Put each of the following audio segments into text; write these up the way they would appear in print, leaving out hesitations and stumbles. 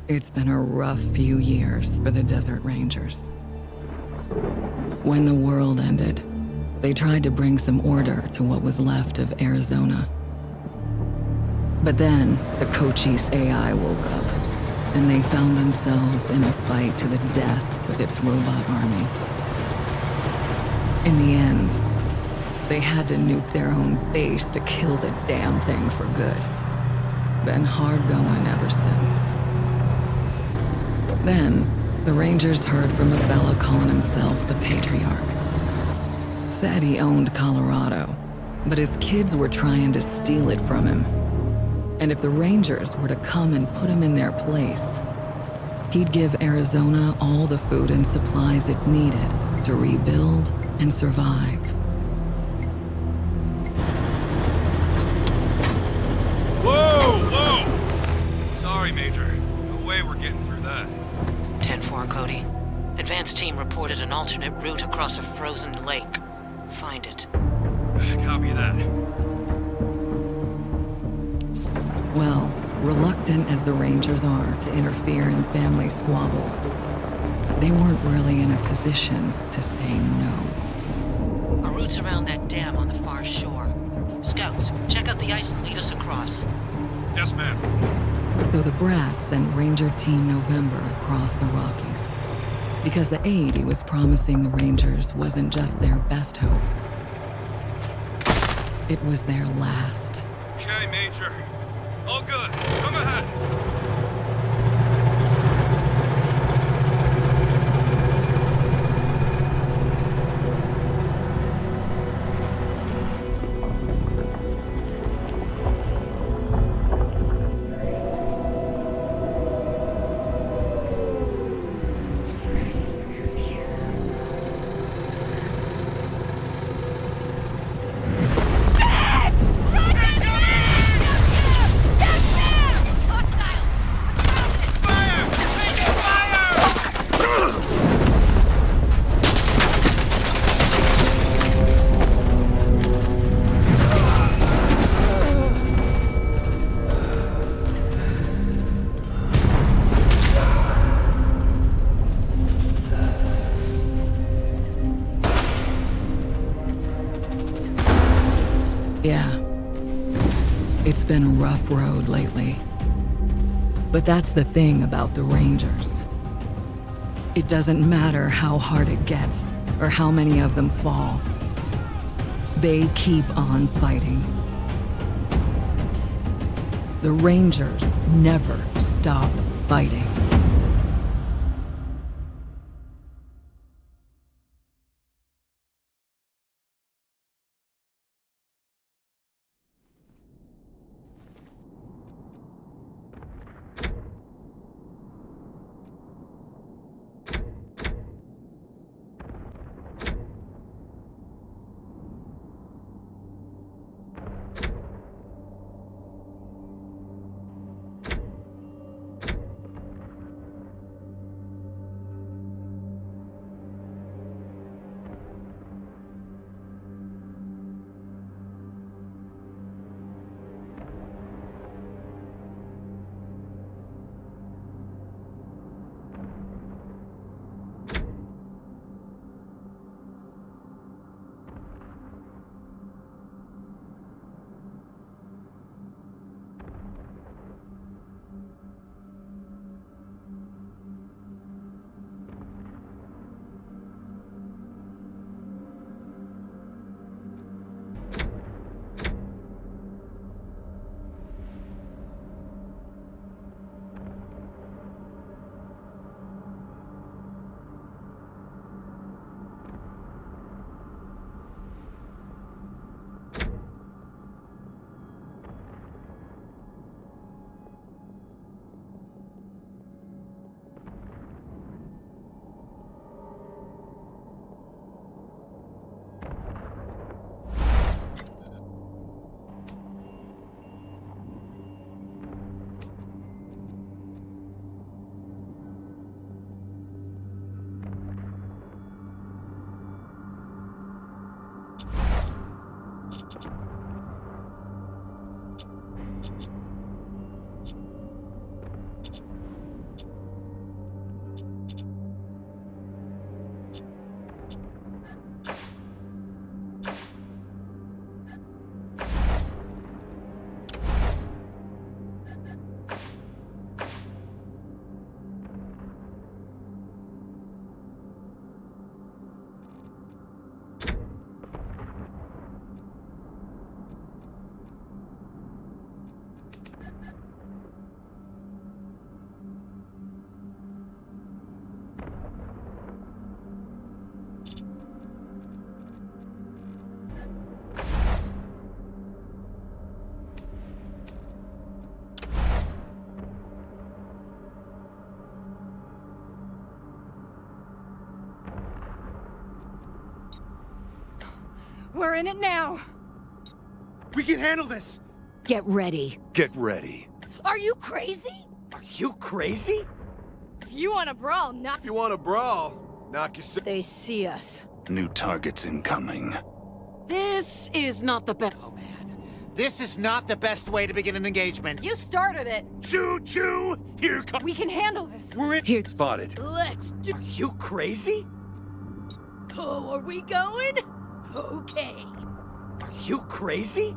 It's been a rough few years for the Desert Rangers. When the world ended, they tried to bring some order to what was left of Arizona. But then, the Cochise AI woke up, and they found themselves in a fight to the death with its robot army. In the end, they had to nuke their own base to kill the damn thing for good. Been hard going ever since. Then, the Rangers heard from a fella calling himself the Patriarch. Said he owned Colorado, but his kids were trying to steal it from him. And if the Rangers were to come and put him in their place, he'd give Arizona all the food and supplies it needed to rebuild and survive. Whoa! Sorry, Major. No way we're getting through that. 10-4, Cody. Advance team reported an alternate route across a frozen lake. Find it. Copy that. Well, reluctant as the Rangers are to interfere in family squabbles, they weren't really in a position to say no. Our route's around that dam on the far shore. Scouts, check out the ice and lead us across. Yes, ma'am. So the Brass sent Ranger Team November across the Rockies, because the aid he was promising the Rangers wasn't just their best hope. It was their last. Okay, Major. All good. Come ahead. Yeah. It's been a rough road lately. But that's the thing about the Rangers. It doesn't matter how hard it gets, or how many of them fall. They keep on fighting. The Rangers never stop fighting. We're in it now. We can handle this! Get ready. Get ready. Are you crazy? Are you crazy? If you want to brawl, not. If you want to brawl, knock yourself. They see us. New targets incoming. This is not the best. Oh man, this is not the best way to begin an engagement. You started it. Choo choo! Here comes. We can handle this. We're in. Here. Spotted. Let's do. Are you crazy? Oh, are we going? Okay. Are you crazy?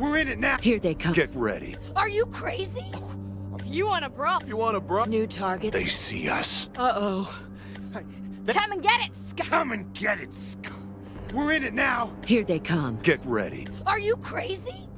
We're in it now. Here they come. Get ready. Are you crazy? You want a brawl? You want a bro? New target. They see us. Uh-oh. Come and get it, Scott. Come and get it, Scott. We're in it now. Here they come. Get ready. Are you crazy?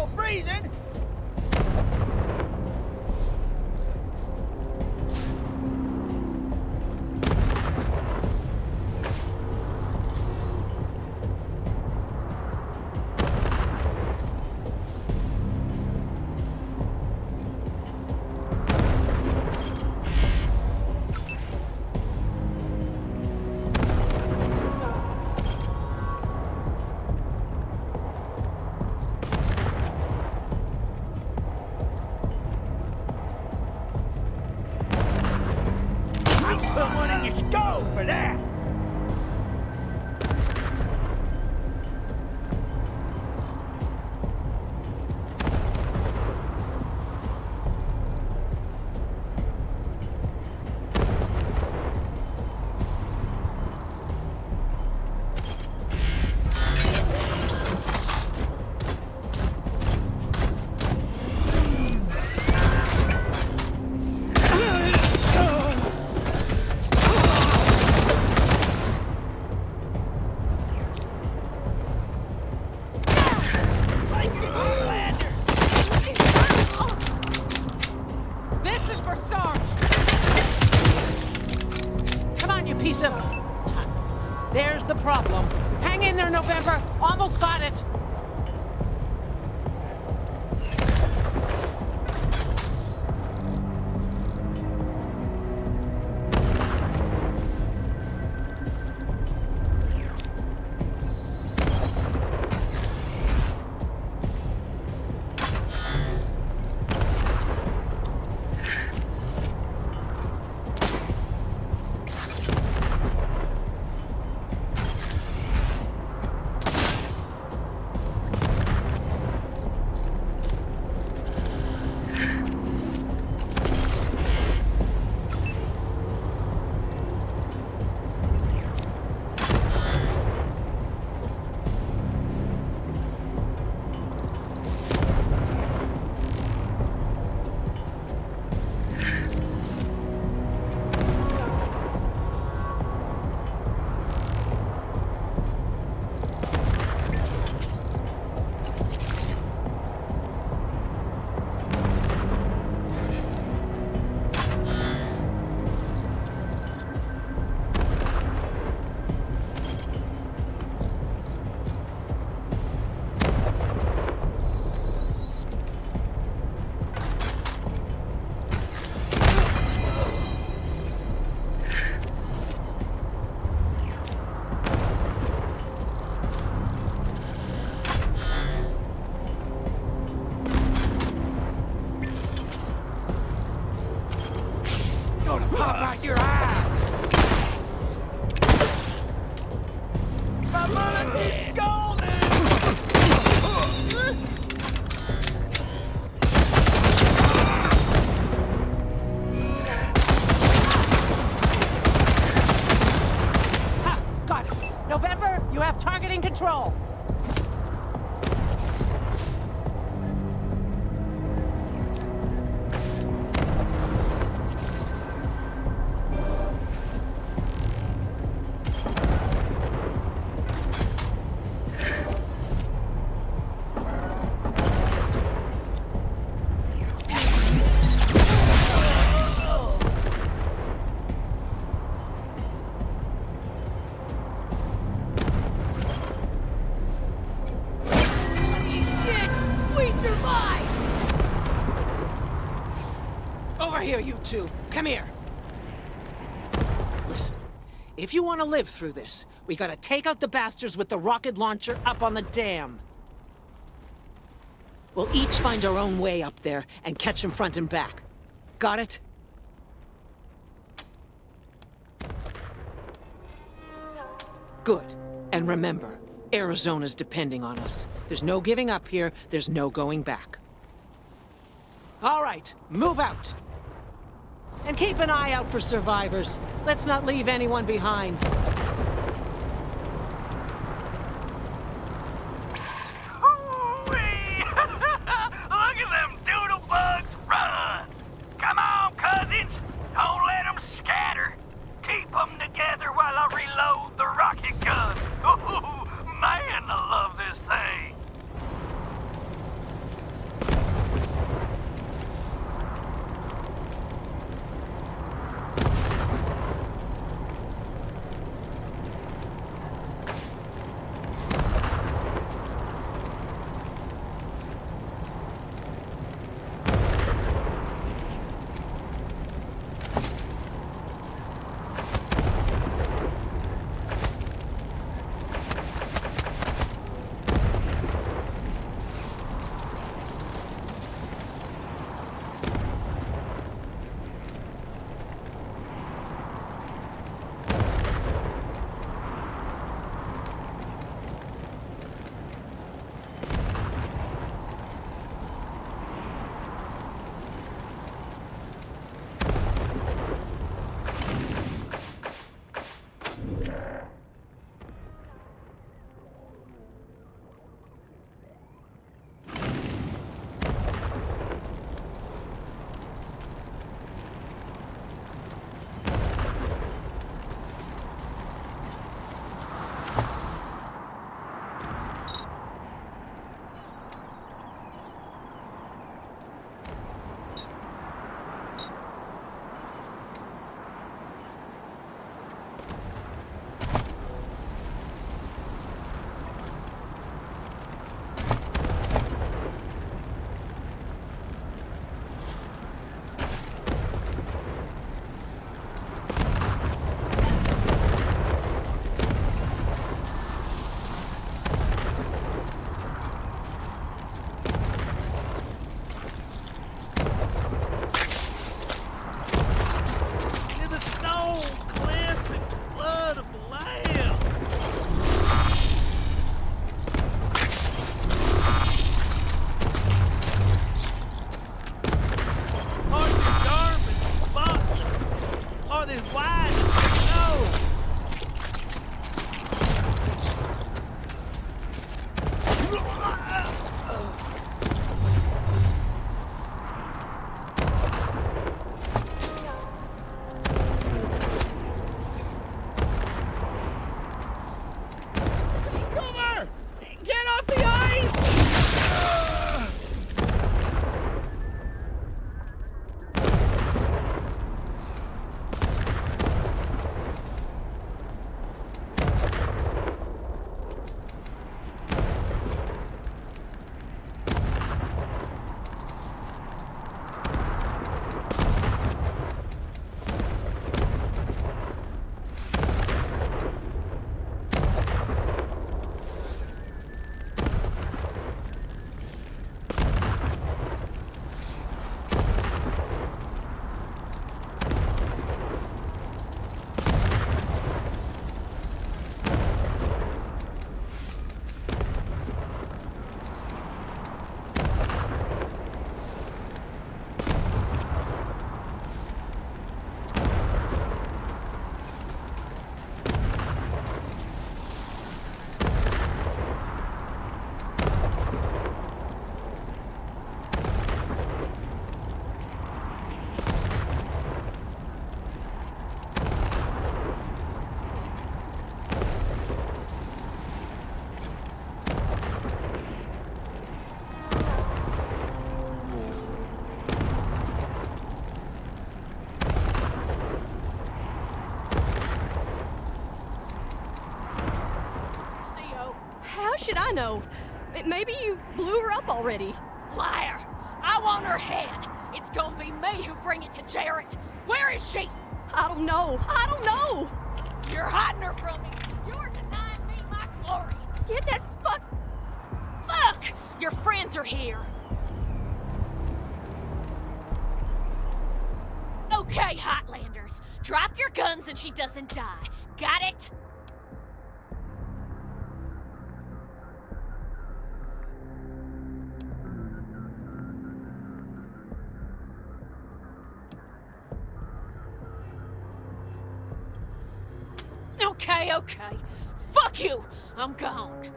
still breathing. Put one in your skull for that! This is for Sarge! Come on, you piece of... There's the problem. Hang in there, November. Almost got it. Gonna pop out your eyes! My bullets is scalding! Ha! Got it. November, you have targeting control. Over here, you two. Come here. Listen, if you want to live through this, we gotta take out the bastards with the rocket launcher up on the dam. We'll each find our own way up there and catch them front and back. Got it? Good. And remember, Arizona's depending on us. There's no giving up here, there's no going back. All right, move out. And keep an eye out for survivors. Let's not leave anyone behind. Hooray! Look at them doodle bugs run! Come on, cousins! Don't let them scatter! Keep them together while I reload the rocket gun! Ooh, man, I love this thing! should I know? Maybe you blew her up already. Liar! I want her head. It's gonna be me who bring it to Jarrett. Where is she? I don't know. I don't know. You're hiding her from me. You're denying me my glory. Get that fuck. Fuck! Your friends are here. Okay, Hotlanders. Drop your guns and she doesn't die. Got it? Okay. Fuck you! I'm gone.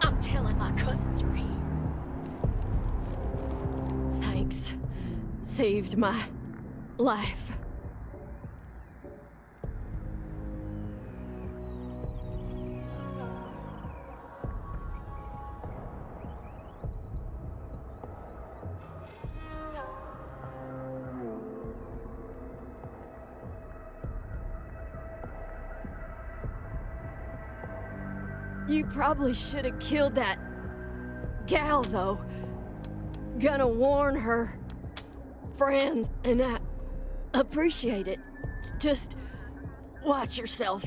I'm telling my cousins you're here. Thanks. Saved my life. You probably should have killed that gal, though. Gonna warn her friends, and I appreciate it. Just watch yourself.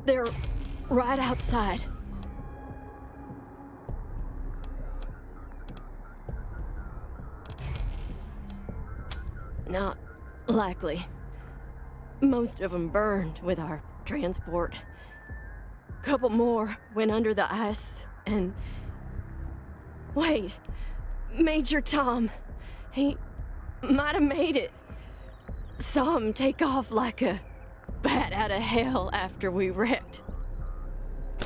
They're right outside. Not likely. Most of them burned with our transport. Couple more went under the ice, and... Wait, Major Tom, he might have made it. Saw him take off like a bat out of hell after we wrecked.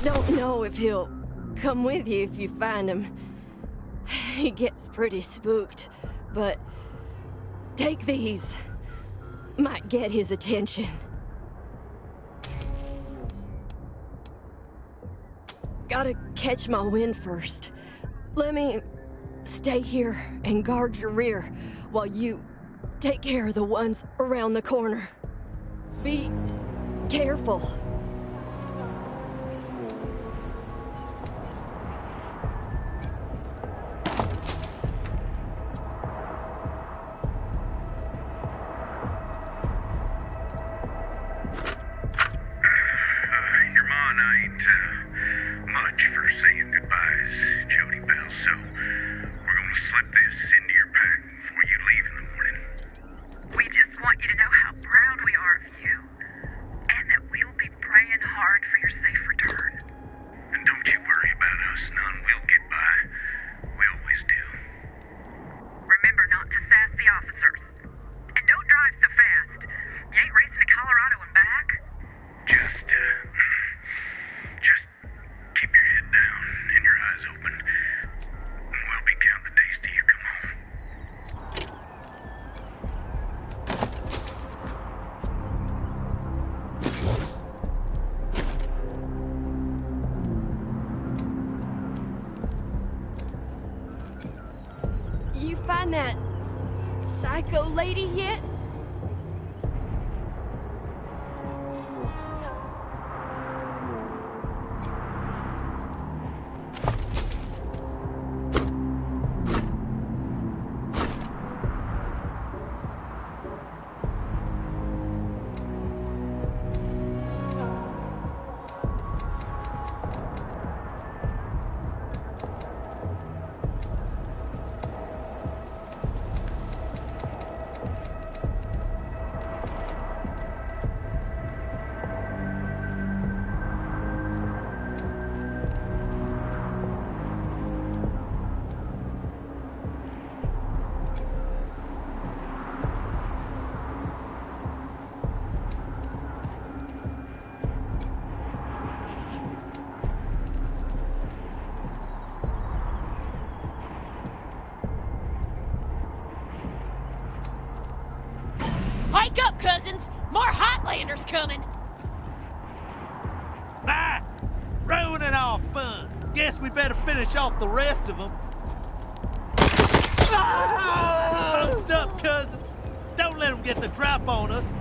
Don't know if he'll come with you if you find him. He gets pretty spooked, but take these. Might get his attention. Gotta catch my wind first. Let me stay here and guard your rear while you take care of the ones around the corner. Be careful. Your ma and I ain't much for saying goodbyes, Jody Bell, so we're gonna slip this into your pack before you leave in the morning. We just want you to know how proud we are of you, and that we'll be praying hard for your safe return. And don't you worry about us, none. We'll get by. We always do. Remember not to sass the officers. And don't drive so fast. You ain't racing to Colorado and back. Just keep your head down and your eyes open. We'll be counting the days till you come home. You find that psycho lady yet? Wake up, cousins! More Hotlanders coming! Ah! Ruining our fun. Guess we better finish off the rest of them. Post up, cousins. Don't let them get the drop on us.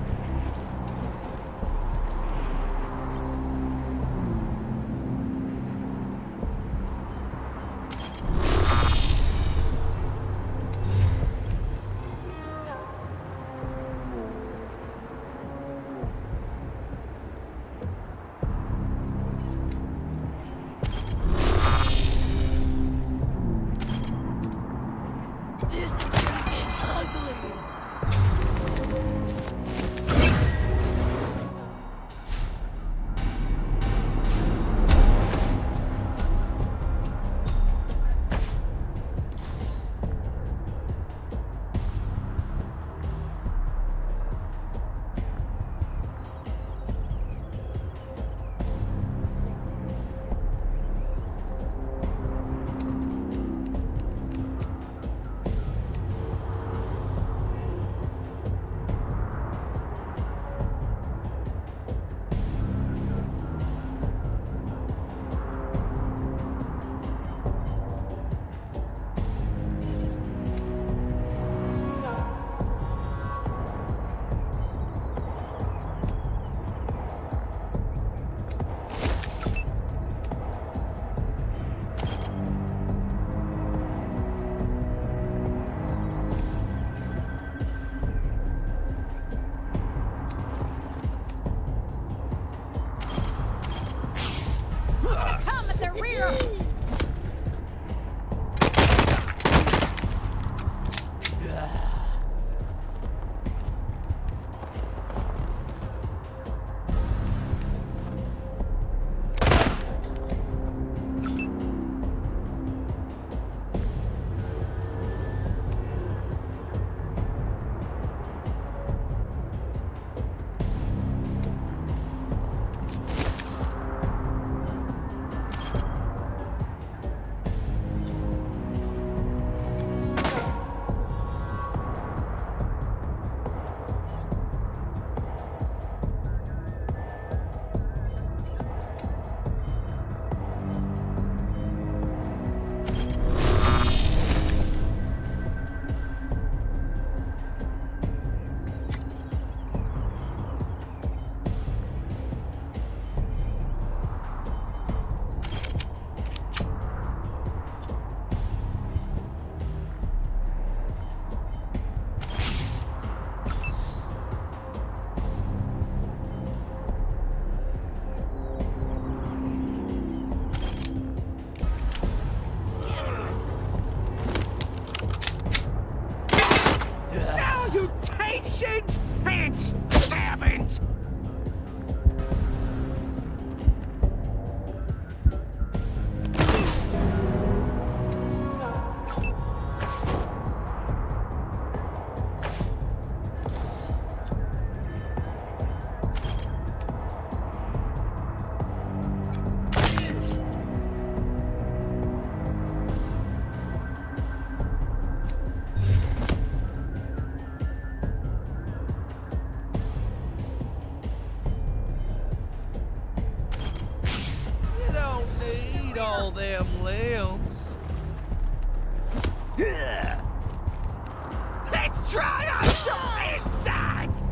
gonna come at the rear! Salutations and stabbings! You don't need all them limbs. Let's try on some insides!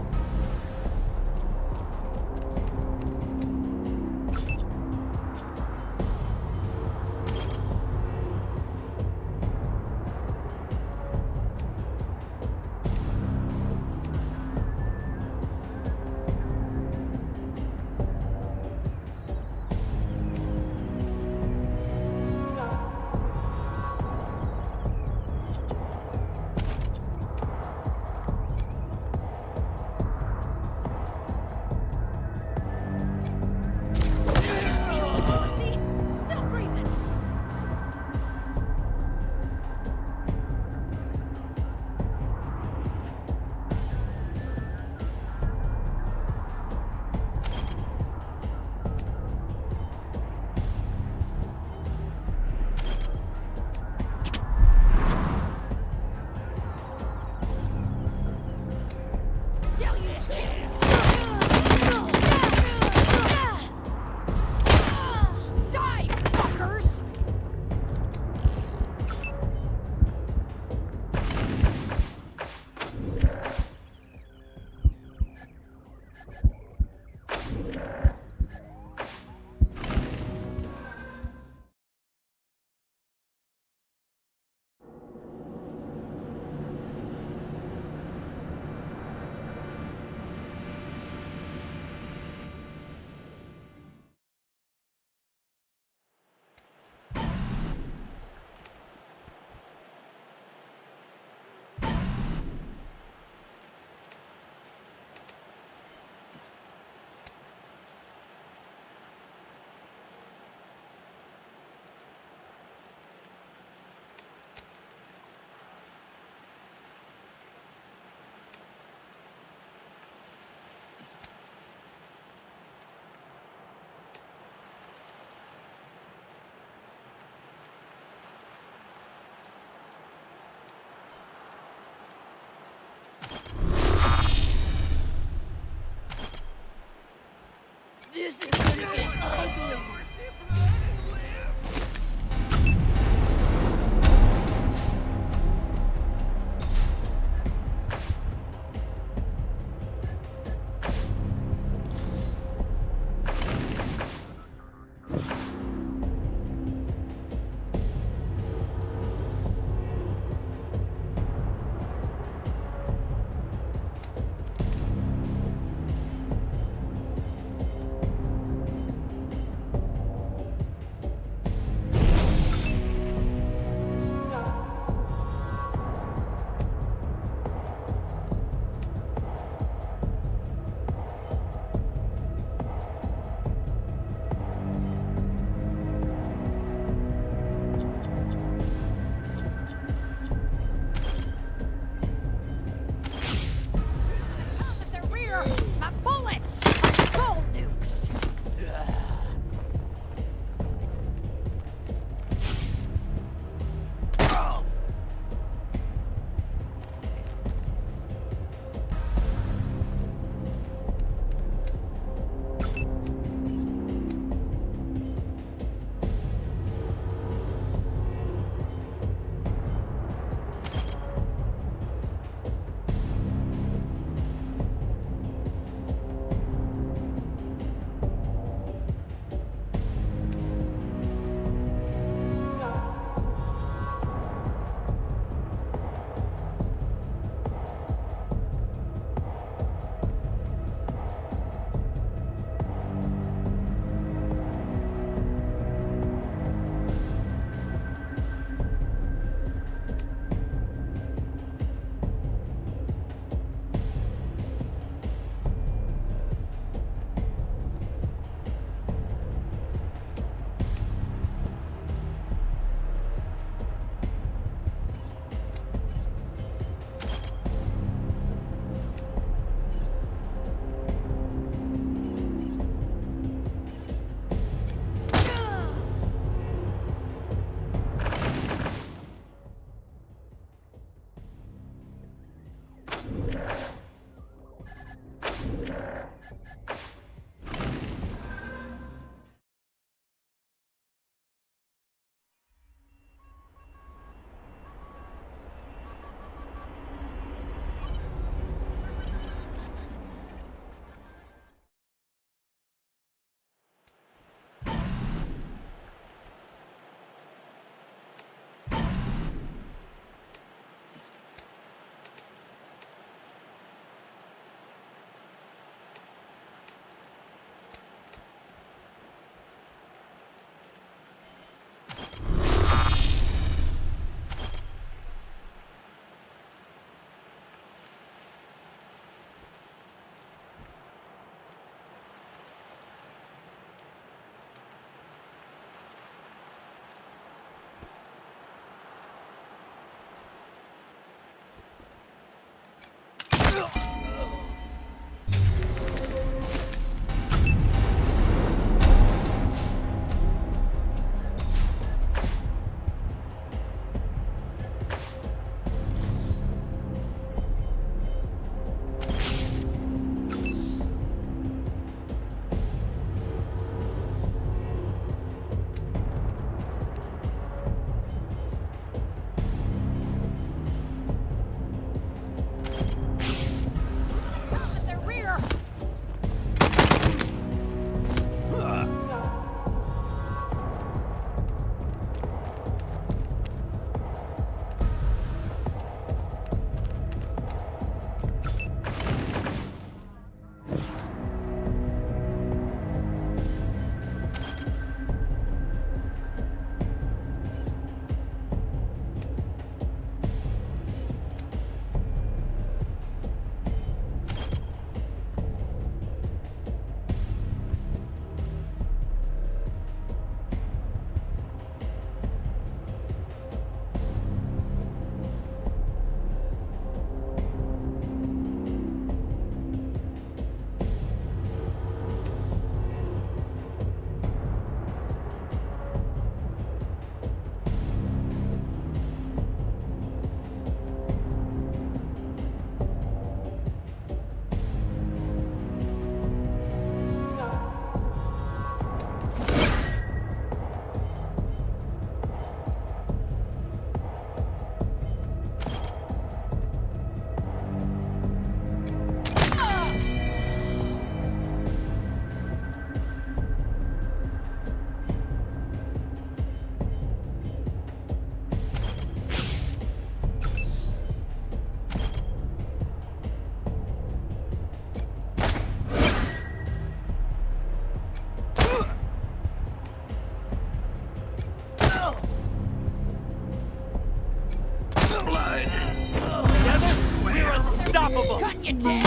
unstoppable! Cut you down!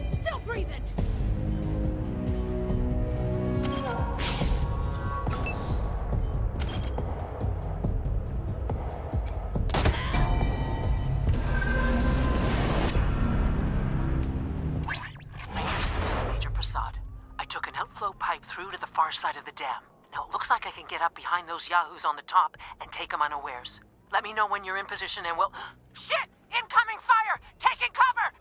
Still breathing! I took an outflow pipe through to the far side of the dam. Now it looks like I can get up behind those yahoos on the top and take them unawares. Let me know when you're in position and we'll... Shit! Incoming fire! Taking cover!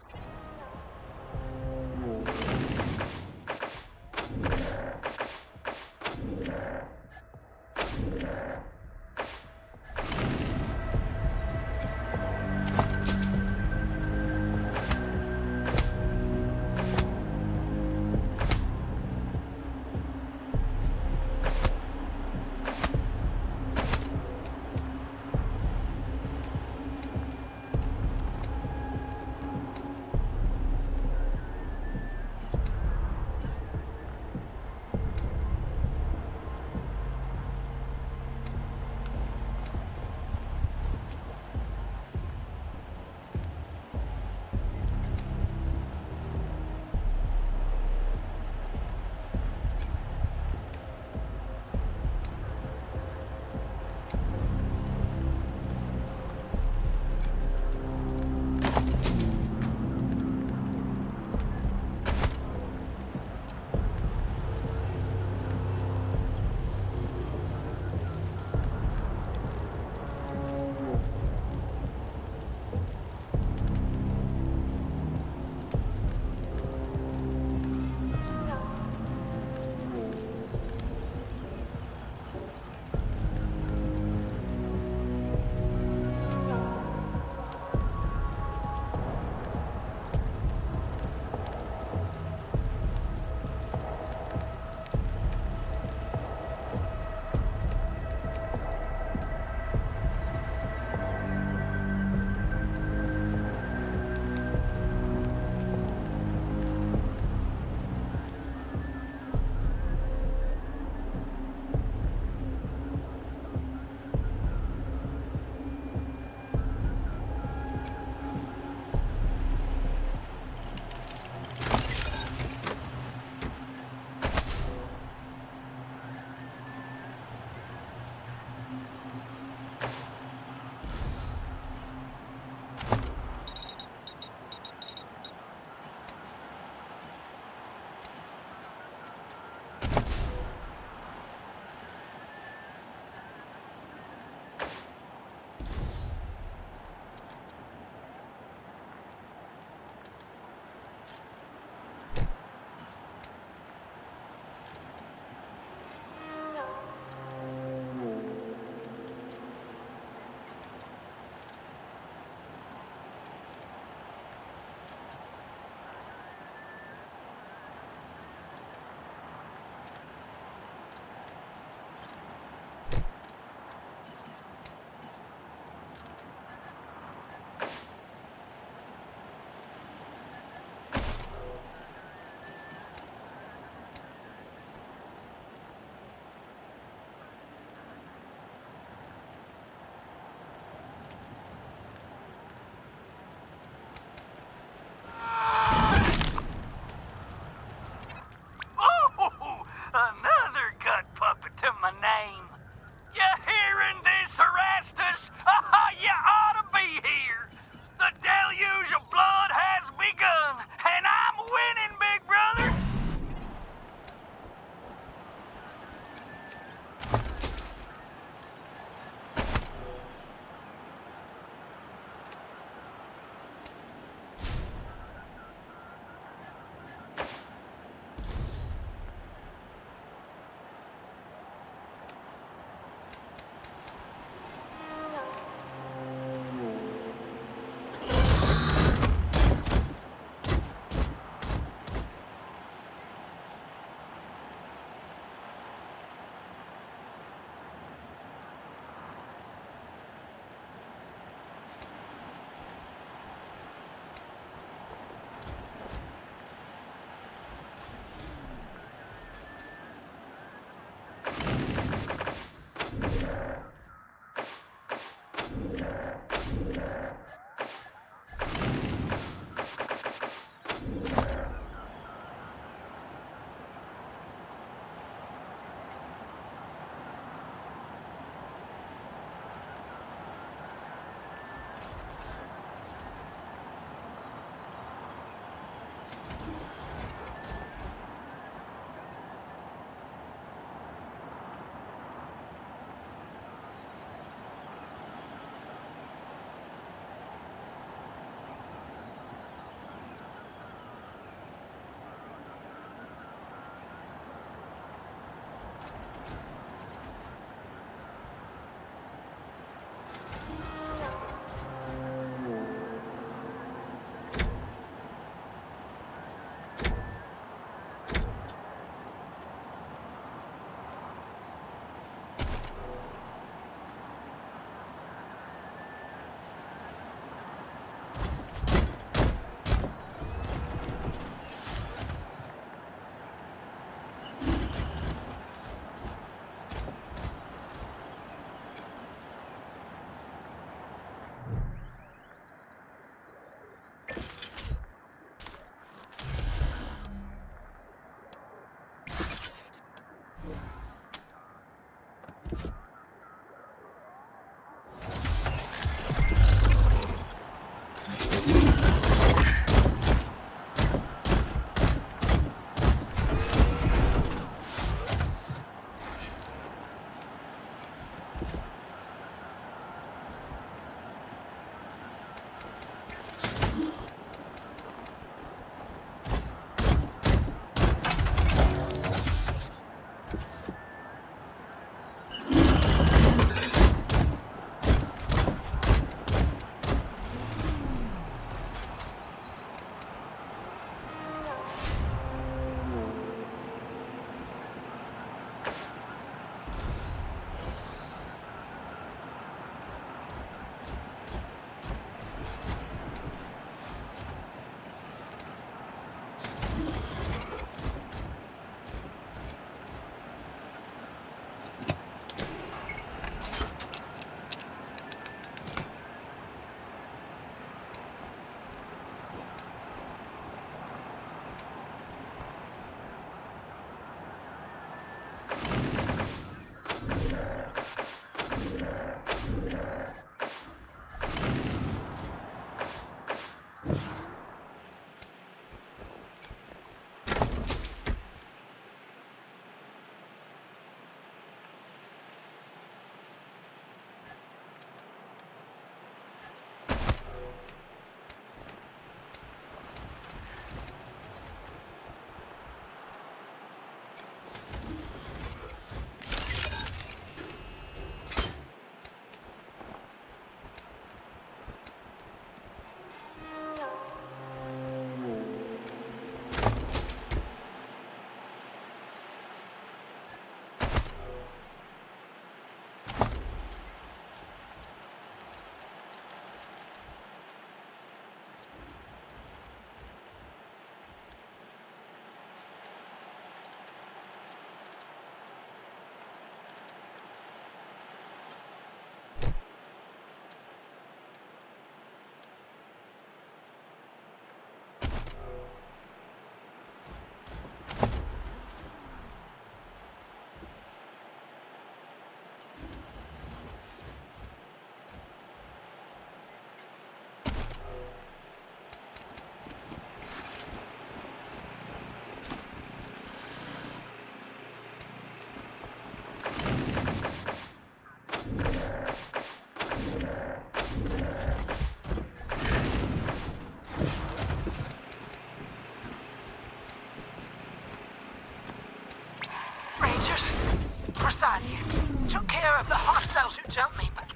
Took care of the hostiles who jumped me, but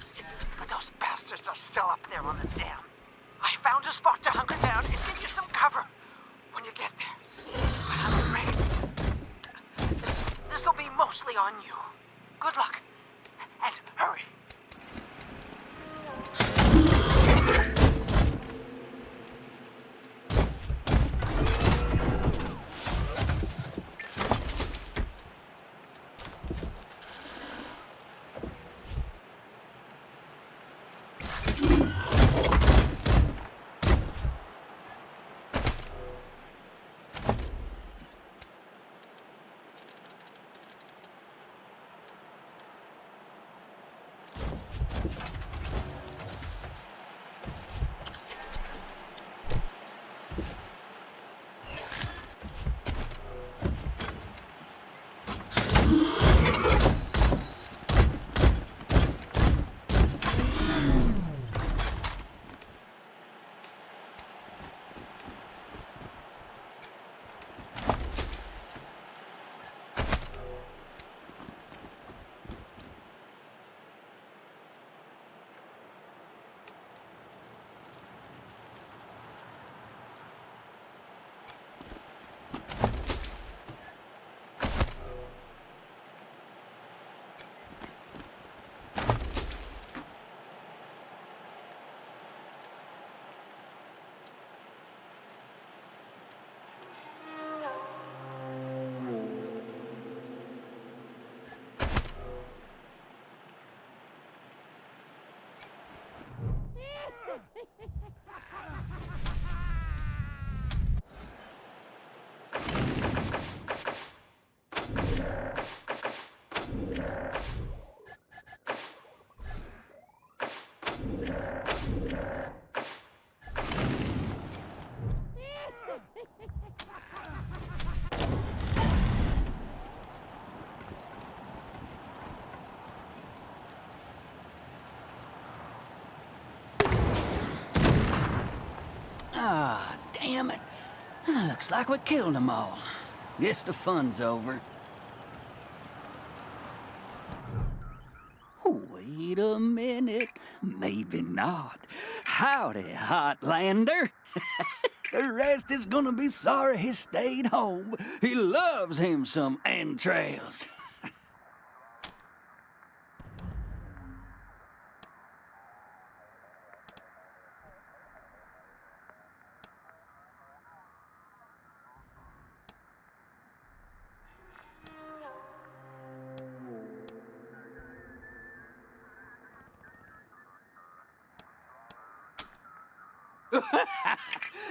those bastards are still up there on the dam. I found a spot to hunker down and give you some cover when you get there. But I'm afraid this'll be mostly on you. Good luck, and hurry. Ah, damn it. Looks like we killed them all. Guess the fun's over. Wait a minute. Maybe not. Howdy, Hotlander. The rest is gonna be sorry he stayed home. He loves him some entrails.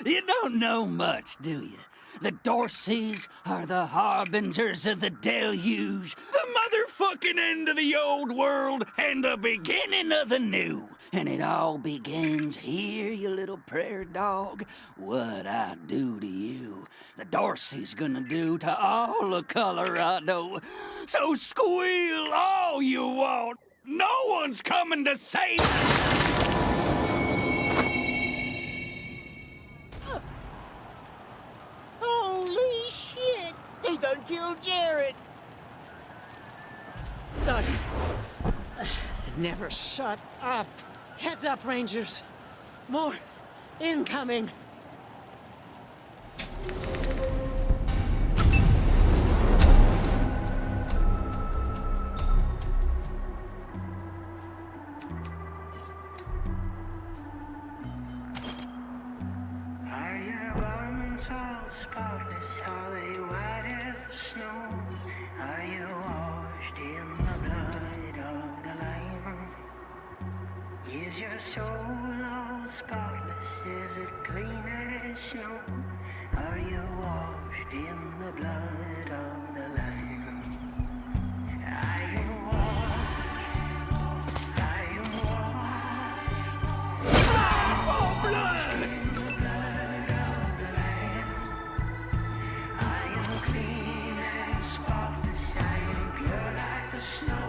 You don't know much, do you? The Dorseys are the harbingers of the deluge, the motherfucking end of the old world, and the beginning of the new. And it all begins here, you little prairie dog. What I do to you, the Dorsey's gonna do to all of Colorado. So squeal all you want. No one's coming to save us. Holy shit! They done killed Jared! Never shut up. Heads up, Rangers. More incoming. Are your garments all spotless? Are they white as the snow? Are you washed in the blood of the Lamb? Is your soul all spotless? Is it clean as snow? Are you washed in the blood of the Lamb? Are you washed? Are you washed? Oh, blood! Clean and spotless, I am pure like the snow.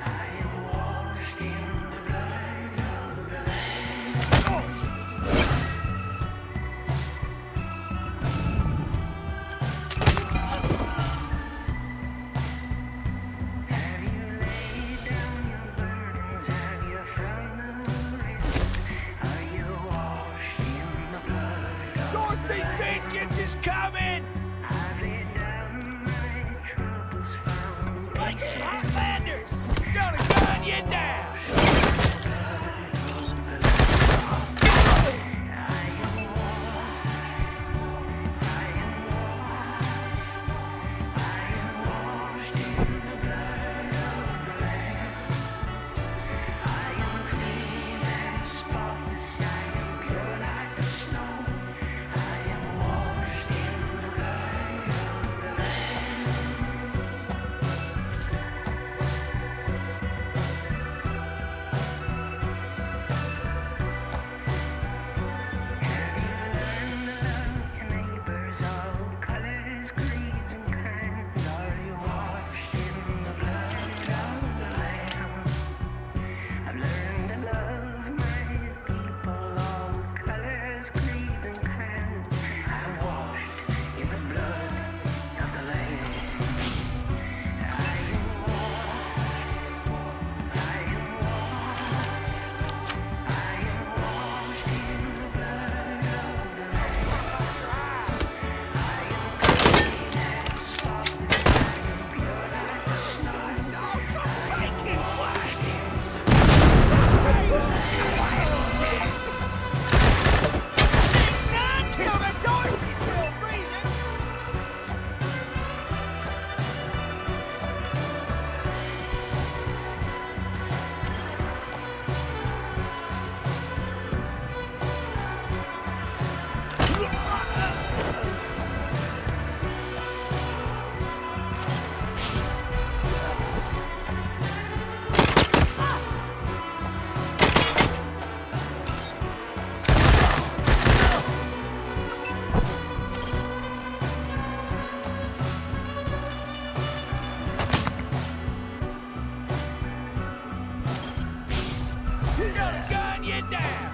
I am washed in the blood of the Lamb. Have you laid down your burdens? Have you found the rest? Are you washed in the blood of Dorsey's vengeance is coming! I've laid down my troubles found. Like Hotlanders! Gonna gun you down! it down!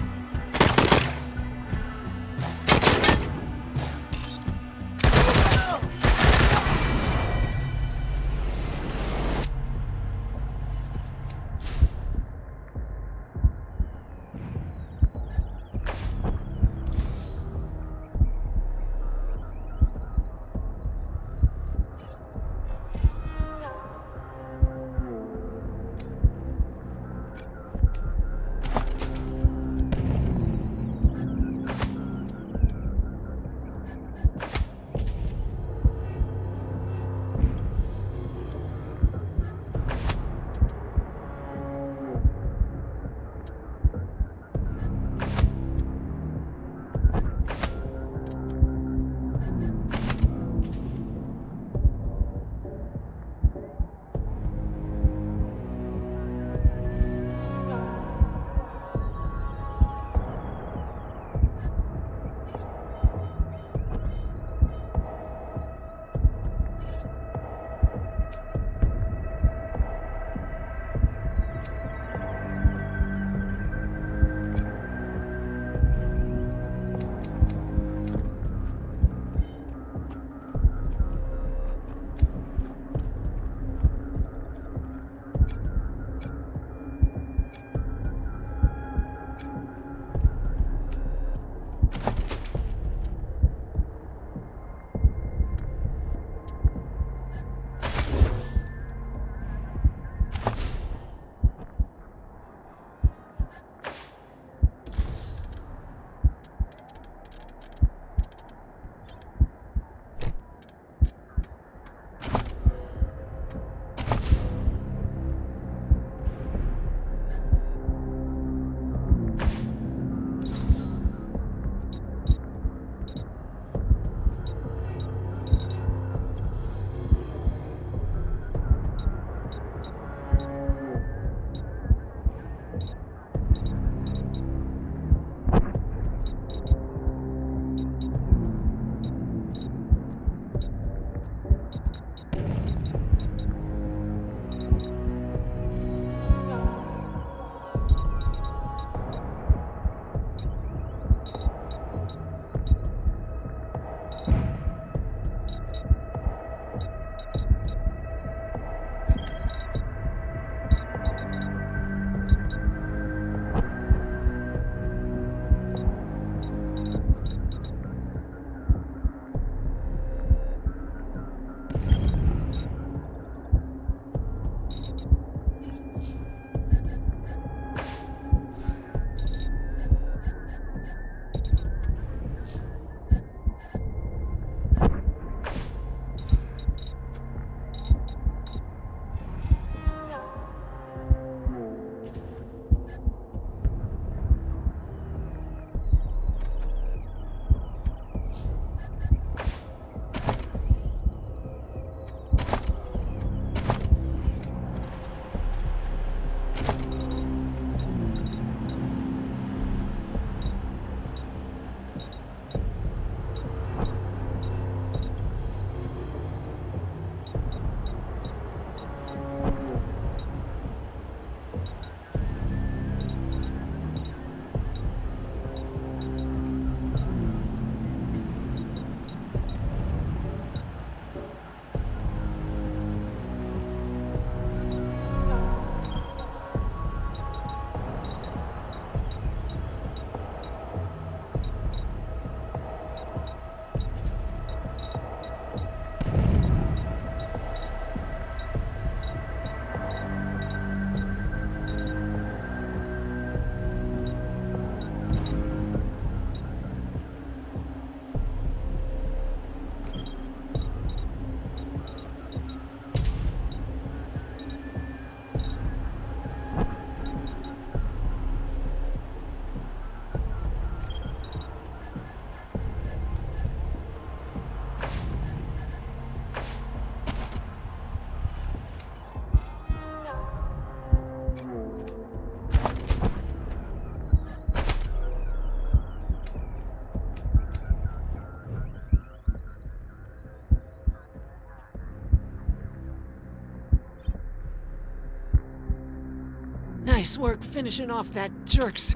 Nice work finishing off that jerk's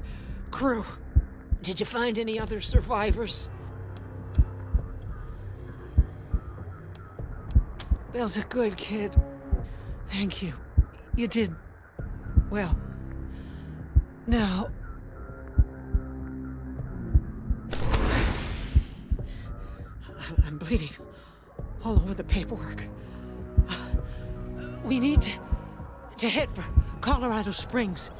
Crew, did you find any other survivors? Bill's a good kid. Thank you. You did well. Now... I'm bleeding all over the paperwork. We need to head for Colorado Springs.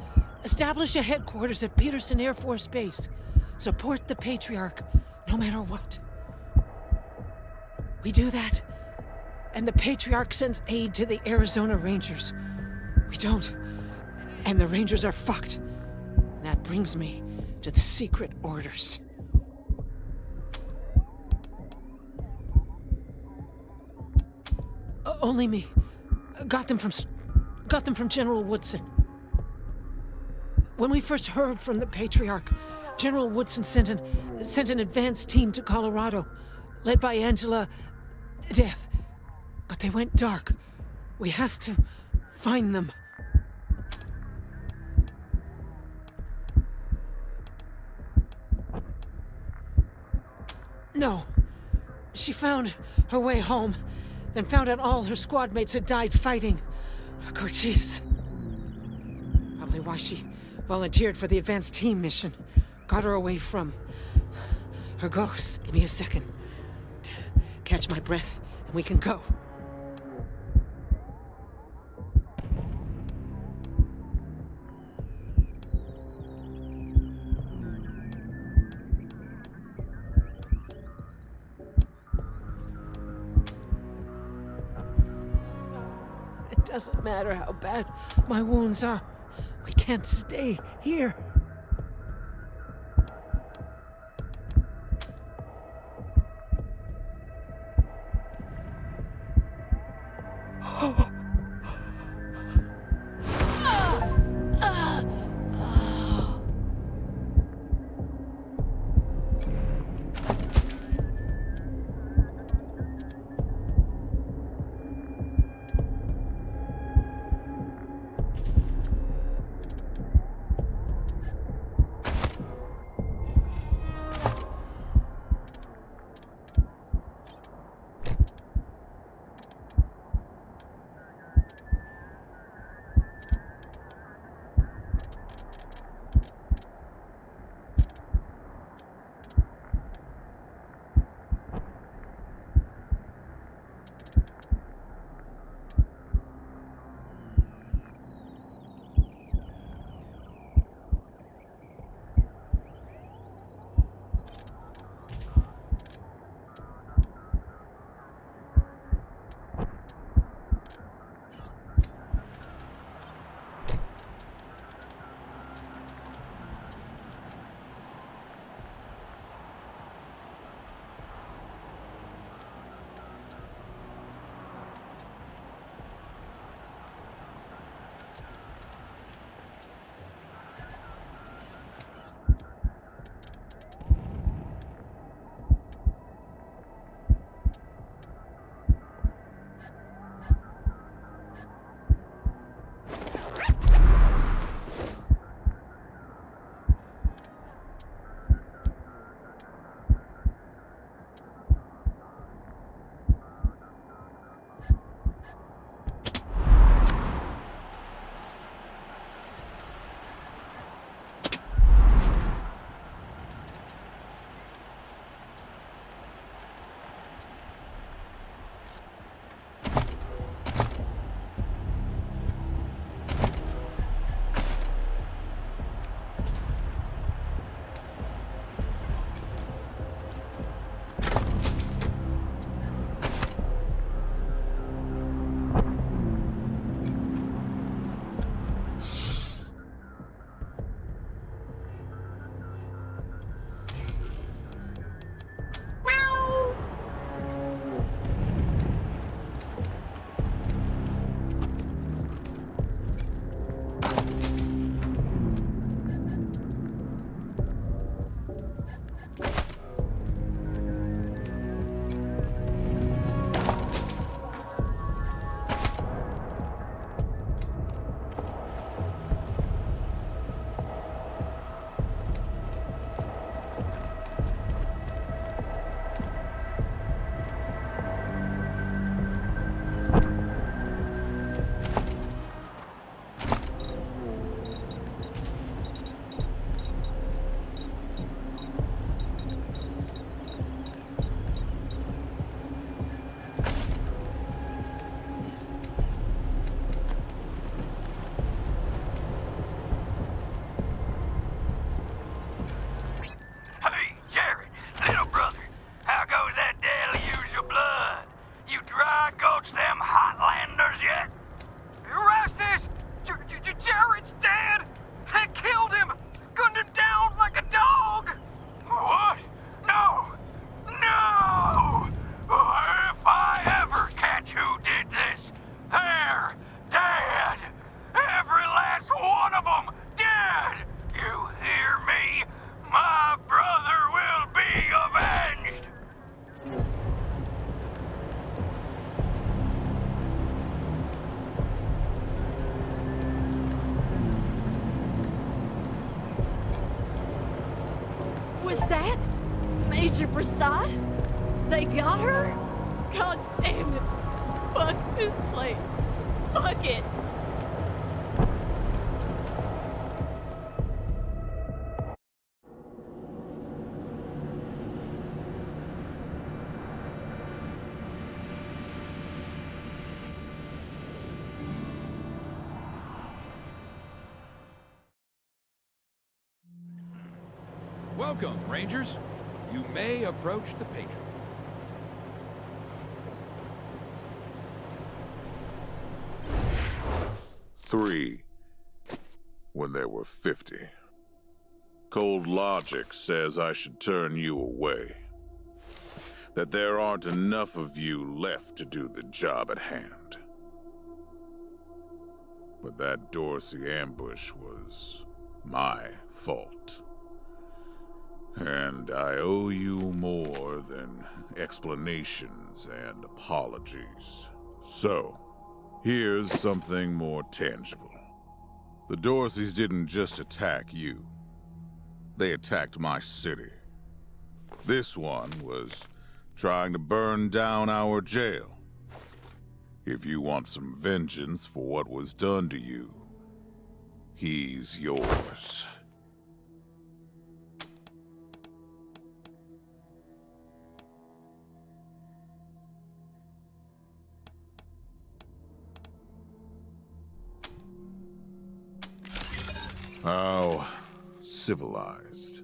Establish a headquarters at Peterson Air Force Base. Support the Patriarch, no matter what. We do that, and the Patriarch sends aid to the Arizona Rangers. We don't, and the Rangers are fucked. That brings me to the secret orders. Only me. Got them from General Woodson. When we first heard from the Patriarch, General Woodson sent an advance team to Colorado, led by Angela Death. But they went dark. We have to find them. No. She found her way home, then found out all her squad mates had died fighting. Cochise. Probably why she volunteered for the advanced team mission. Got her away from her ghosts. Give me a second. Catch my breath, and we can go. It doesn't matter how bad my wounds are. We can't stay here. Was that Major Prasad? They got her? God damn it. Fuck this place. Fuck it. Welcome, Rangers. You may approach the Patriot. Three, when there were 50. Cold logic says I should turn you away. That there aren't enough of you left to do the job at hand. But that Dorsey ambush was my fault. And I owe you more than explanations and apologies. So, here's something more tangible. The Dorseys didn't just attack you. They attacked my city. This one was trying to burn down our jail. If you want some vengeance for what was done to you, he's yours. How civilized.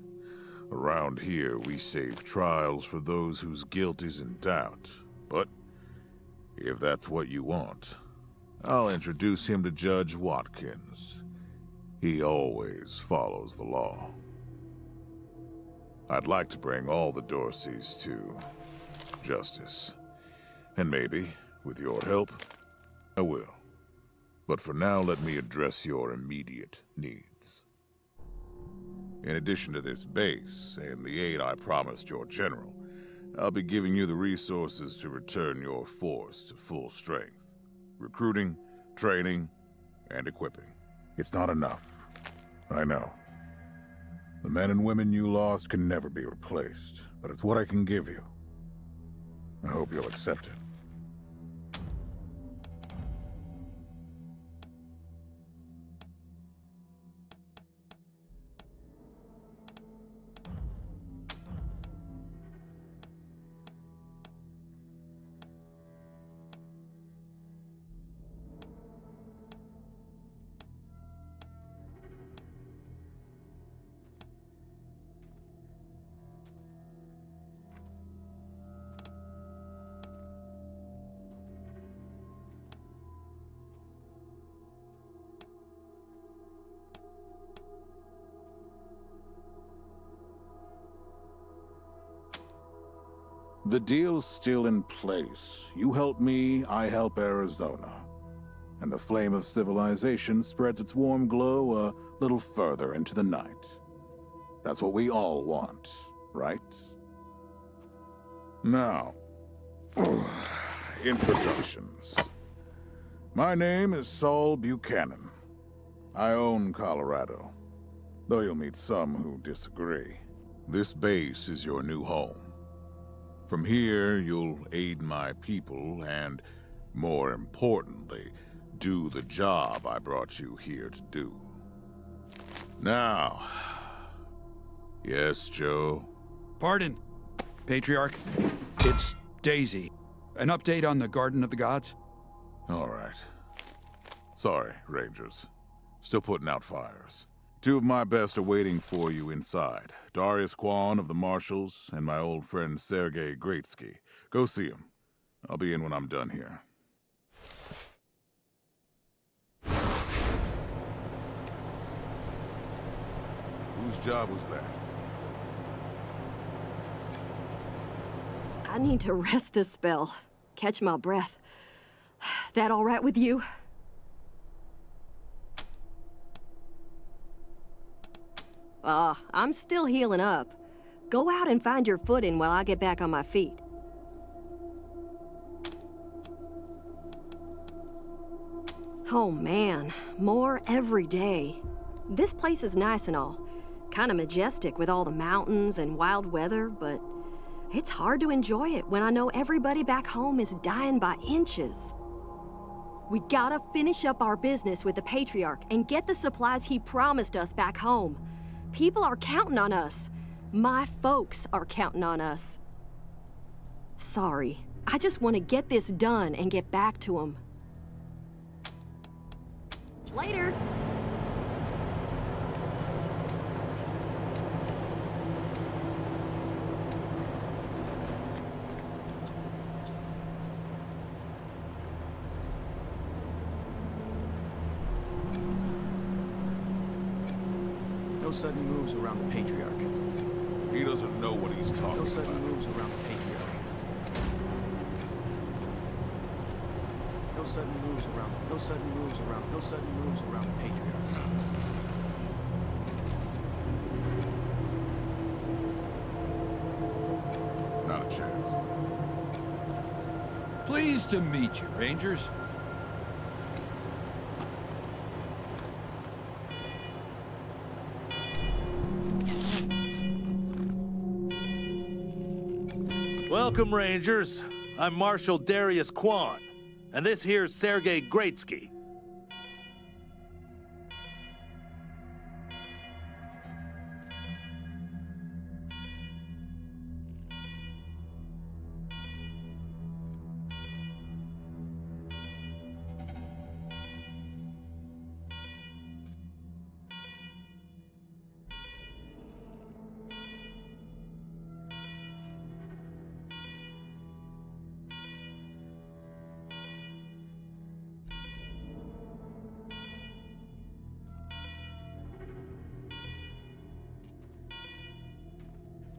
Around here, we save trials for those whose guilt is in doubt. But if that's what you want, I'll introduce him to Judge Watkins. He always follows the law. I'd like to bring all the Dorseys to justice. And maybe, with your help, I will. But for now, let me address your immediate needs. In addition to this base and the aid I promised your general, I'll be giving you the resources to return your force to full strength. Recruiting, training, and equipping. It's not enough. I know. The men and women you lost can never be replaced, but it's what I can give you. I hope you'll accept it. The deal's still in place. You help me, I help Arizona. And the flame of civilization spreads its warm glow a little further into the night. That's what we all want, right? Now, introductions. My name is Saul Buchanan. I own Colorado, though you'll meet some who disagree. This base is your new home. From here, you'll aid my people and, more importantly, do the job I brought you here to do. Now... Yes, Joe? Pardon, Patriarch. It's Daisy. An update on the Garden of the Gods? All right. Sorry, Rangers. Still putting out fires. Two of my best are waiting for you inside. Darius Kwan of the Marshals and my old friend Sergei Greatsky. Go see him. I'll be in when I'm done here. Whose job was that? I need to rest a spell. Catch my breath. That all right with you? I'm still healing up. Go out and find your footing while I get back on my feet. Oh man, more every day. This place is nice and all, Kinda majestic with all the mountains and wild weather, but it's hard to enjoy it when I know everybody back home is dying by inches. We gotta finish up our business with the Patriarch and get the supplies he promised us back home. People are counting on us. My folks are counting on us. Sorry, I just want to get this done and get back to them. Later. No sudden moves around the Patriarch. He doesn't know what he's talking No sudden about. moves around the Patriarch. No sudden moves around. No sudden moves around. No sudden moves around the Patriarch. Not a chance. Pleased to meet you, Rangers. Welcome, Rangers. I'm Marshal Darius Kwan, and this here's Sergei Greatsky.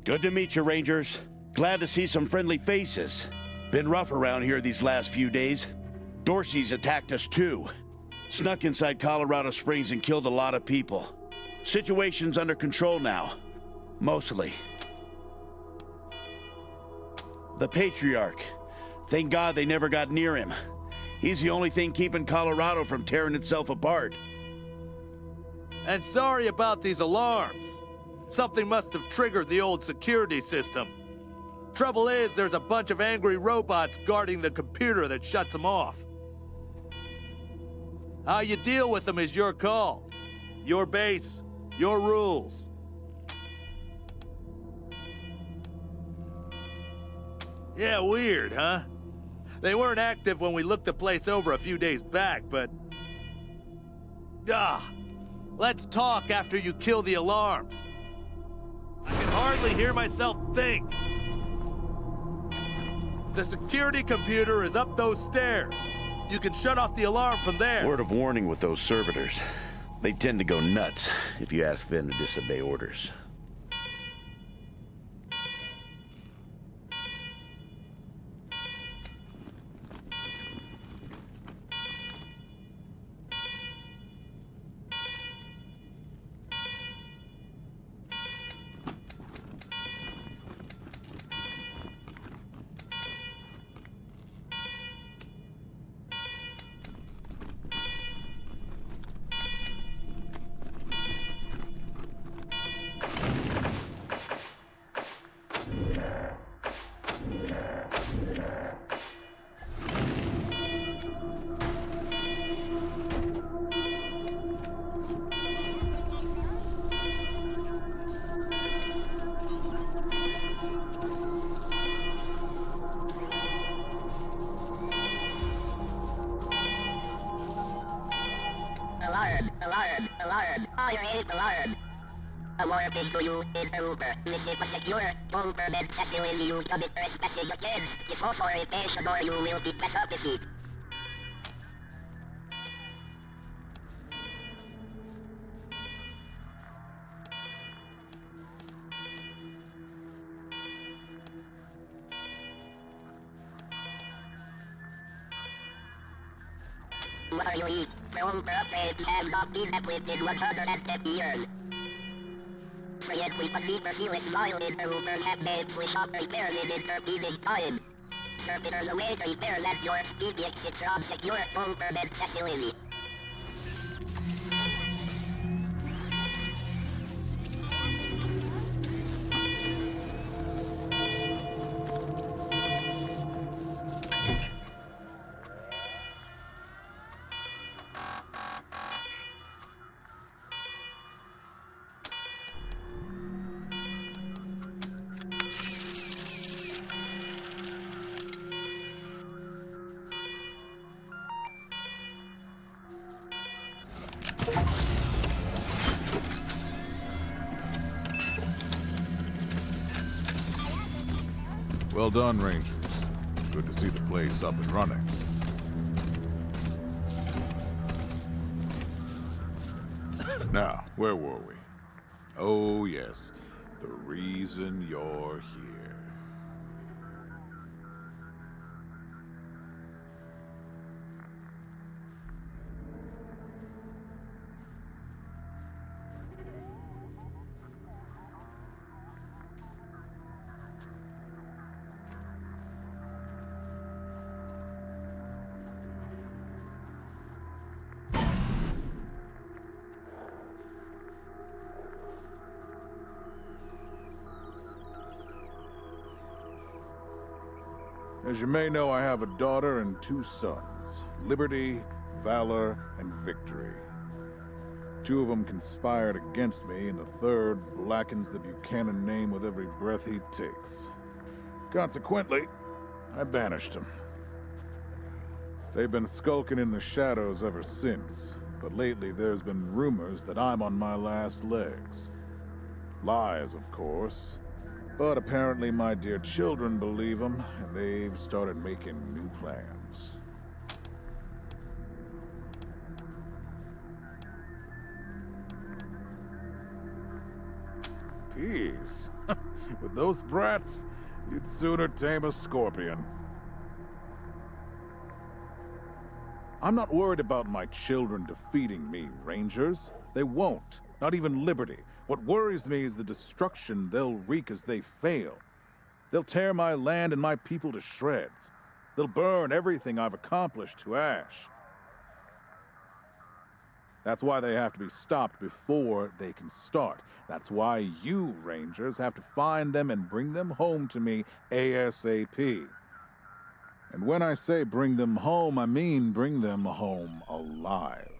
Good to meet you, Rangers. Glad to see some friendly faces. Been rough around here these last few days. Dorsey's attacked us too. Snuck inside Colorado Springs and killed a lot of people. Situation's under control now. Mostly. The Patriarch. Thank God they never got near him. He's the only thing keeping Colorado from tearing itself apart. And sorry about these alarms. Something must have triggered the old security system. Trouble is, there's a bunch of angry robots guarding the computer that shuts them off. How you deal with them is your call. Your base, your rules. Yeah, weird, huh? They weren't active when we looked the place over a few days back, but... let's talk after you kill the alarms. I can hardly hear myself think. The security computer is up those stairs. You can shut off the alarm from there. Word of warning with those servitors. They tend to go nuts if you ask them to disobey orders. Alarm! Fire 8 alarm! A warning to you, intruder. Visit a secure, bunker-bed facility. You commit trespassing against deforestation or you will be decapited. What you eat? The bunker upgrades have not been equipped in 110 years. Yet we can neither feel as violent roofers have made switch up repairs in intervening time. Servitors await repairs at your speedy exit from secure bunker bed facility. Well done, Rangers. Good to see the place up and running. Now, where were we? Oh, yes. The reason you're here. As you may know, I have a daughter and 2 sons, Liberty, Valor, and Victory. 2 of them conspired against me, and the third blackens the Buchanan name with every breath he takes. Consequently, I banished him. They've been skulking in the shadows ever since, but lately there's been rumors that I'm on my last legs. Lies, of course. But apparently my dear children believe them, and they've started making new plans. Peace. With those brats, you'd sooner tame a scorpion. I'm not worried about my children defeating me, Rangers. They won't. Not even Liberty. What worries me is the destruction they'll wreak as they fail. They'll tear my land and my people to shreds. They'll burn everything I've accomplished to ash. That's why they have to be stopped before they can start. That's why you, Rangers, have to find them and bring them home to me ASAP. And when I say bring them home, I mean bring them home alive.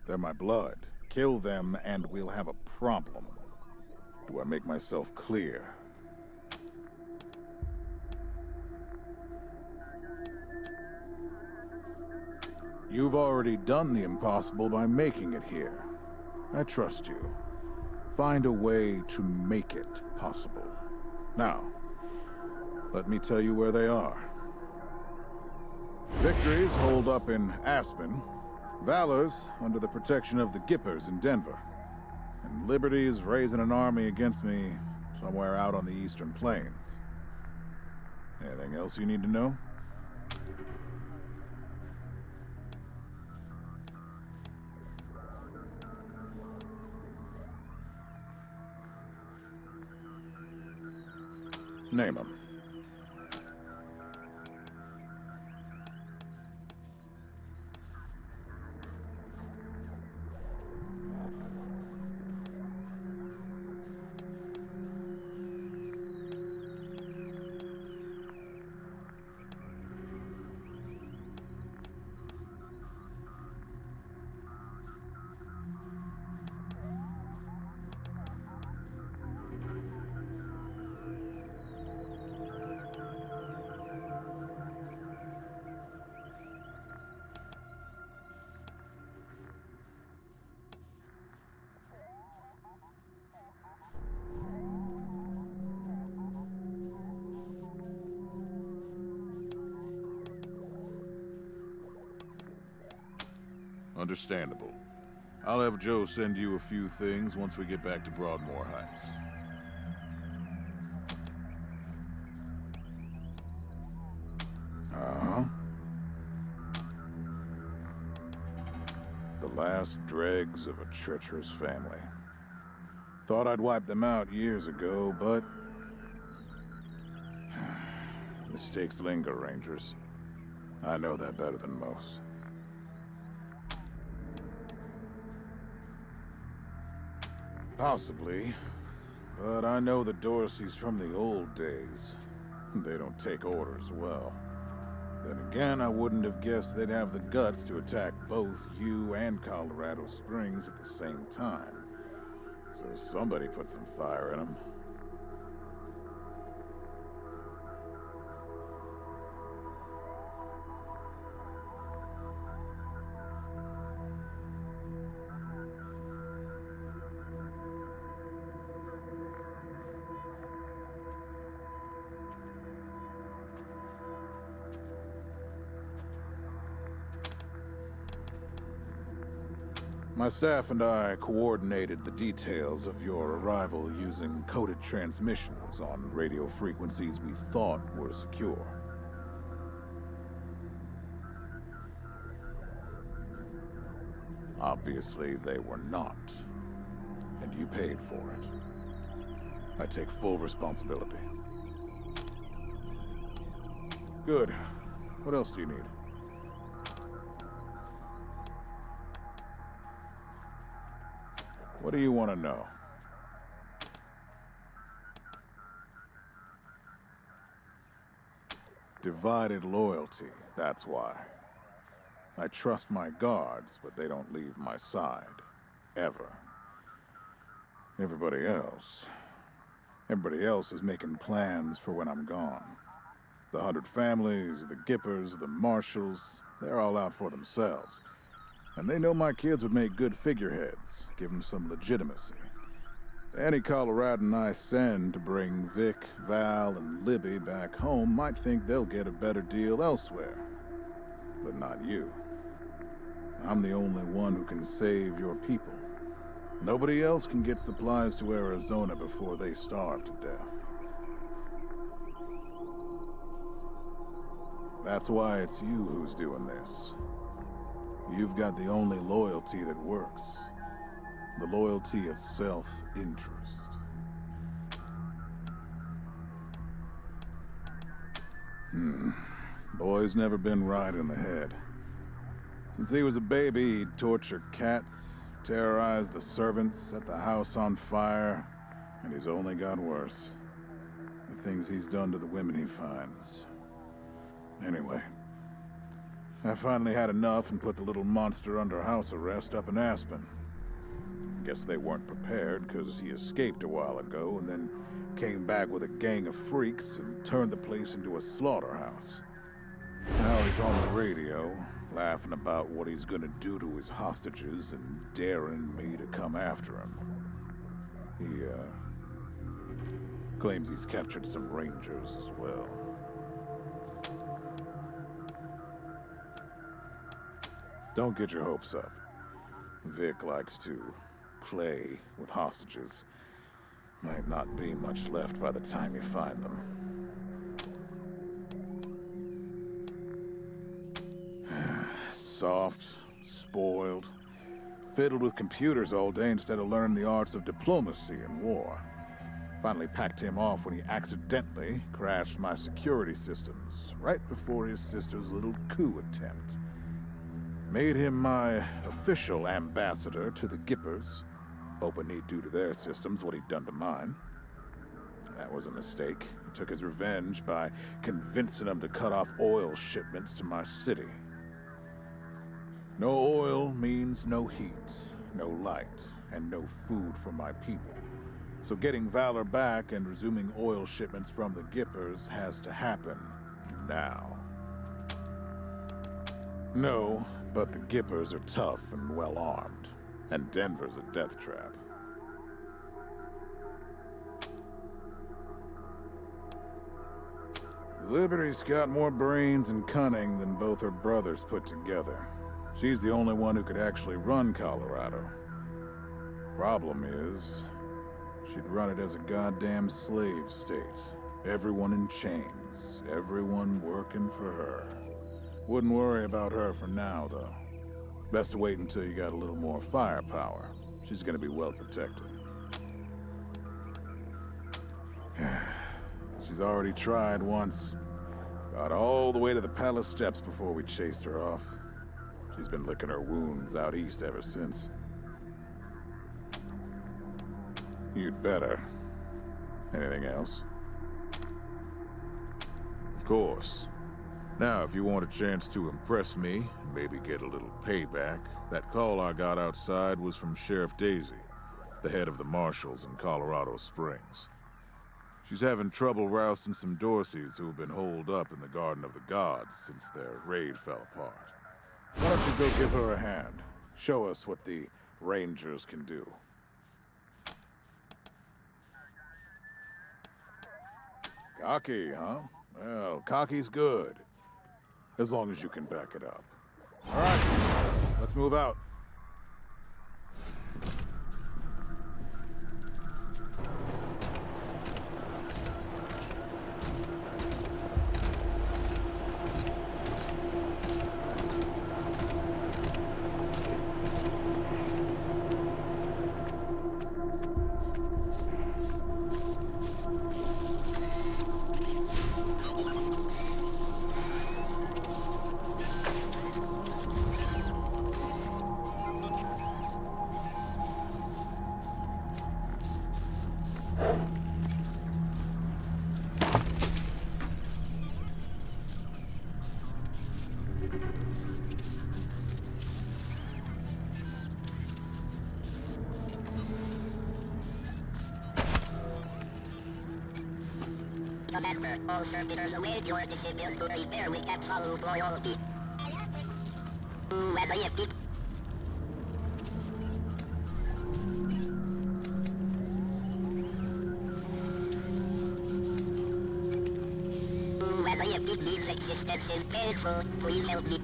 They're my blood. Kill them and we'll have a problem. Do I make myself clear? You've already done the impossible by making it here. I trust you. Find a way to make it possible. Now, let me tell you where they are. Victory's holed up in Aspen. Valor's under the protection of the Gippers in Denver. And Liberty's raising an army against me somewhere out on the Eastern Plains. Anything else you need to know? Name 'em. Understandable. I'll have Joe send you a few things once we get back to Broadmoor Heights. Uh-huh. The last dregs of a treacherous family. Thought I'd wiped them out years ago, but... mistakes linger, Rangers. I know that better than most. Possibly, but I know the Dorseys from the old days. They don't take orders well. Then again, I wouldn't have guessed they'd have the guts to attack both you and Colorado Springs at the same time. So somebody put some fire in them. My staff and I coordinated the details of your arrival using coded transmissions on radio frequencies we thought were secure. Obviously, they were not. And you paid for it. I take full responsibility. Good. What else do you need? What do you want to know? Divided loyalty, that's why. I trust my guards, but they don't leave my side. Ever. Everybody else is making plans for when I'm gone. The 100 families, the Gippers, the Marshals, they're all out for themselves. And they know my kids would make good figureheads, give them some legitimacy. Any Coloradan I send to bring Vic, Val, and Libby back home might think they'll get a better deal elsewhere. But not you. I'm the only one who can save your people. Nobody else can get supplies to Arizona before they starve to death. That's why it's you who's doing this. You've got the only loyalty that works. The loyalty of self-interest. Boy's never been right in the head. Since he was a baby, he'd torture cats, terrorize the servants, set the house on fire, and he's only got worse. The things he's done to the women he finds. Anyway, I finally had enough and put the little monster under house arrest up in Aspen. Guess they weren't prepared, because he escaped a while ago and then came back with a gang of freaks and turned the place into a slaughterhouse. Now he's on the radio, laughing about what he's gonna do to his hostages and daring me to come after him. He, claims he's captured some rangers as well. Don't get your hopes up. Vic likes to play with hostages. Might not be much left by the time you find them. Soft, spoiled, fiddled with computers all day instead of learning the arts of diplomacy and war. Finally packed him off when he accidentally crashed my security systems right before his sister's little coup attempt. Made him my official ambassador to the Gippers, hoping he'd do to their systems what he'd done to mine. That was a mistake. He took his revenge by convincing them to cut off oil shipments to my city. No oil means no heat, no light, and no food for my people. So getting Valor back and resuming oil shipments from the Gippers has to happen now. No, but the Gippers are tough and well-armed, and Denver's a death trap. Liberty's got more brains and cunning than both her brothers put together. She's the only one who could actually run Colorado. Problem is, she'd run it as a goddamn slave state. Everyone in chains, everyone working for her. Wouldn't worry about her for now, though. Best to wait until you got a little more firepower. She's gonna be well protected. She's already tried once. Got all the way to the palace steps before we chased her off. She's been licking her wounds out east ever since. You'd better. Anything else? Of course. Now, if you want a chance to impress me, and maybe get a little payback, that call I got outside was from Sheriff Daisy, the head of the Marshals in Colorado Springs. She's having trouble rousting some Dorseys who have been holed up in the Garden of the Gods since their raid fell apart. Why don't you go give her a hand? Show us what the Rangers can do. Cocky, huh? Well, cocky's good. As long as you can back it up. All right, let's move out. Remember, all servitors await your decision to repair with absolute loyalty. Whether you pick whether you pick these existence is painful, please help me.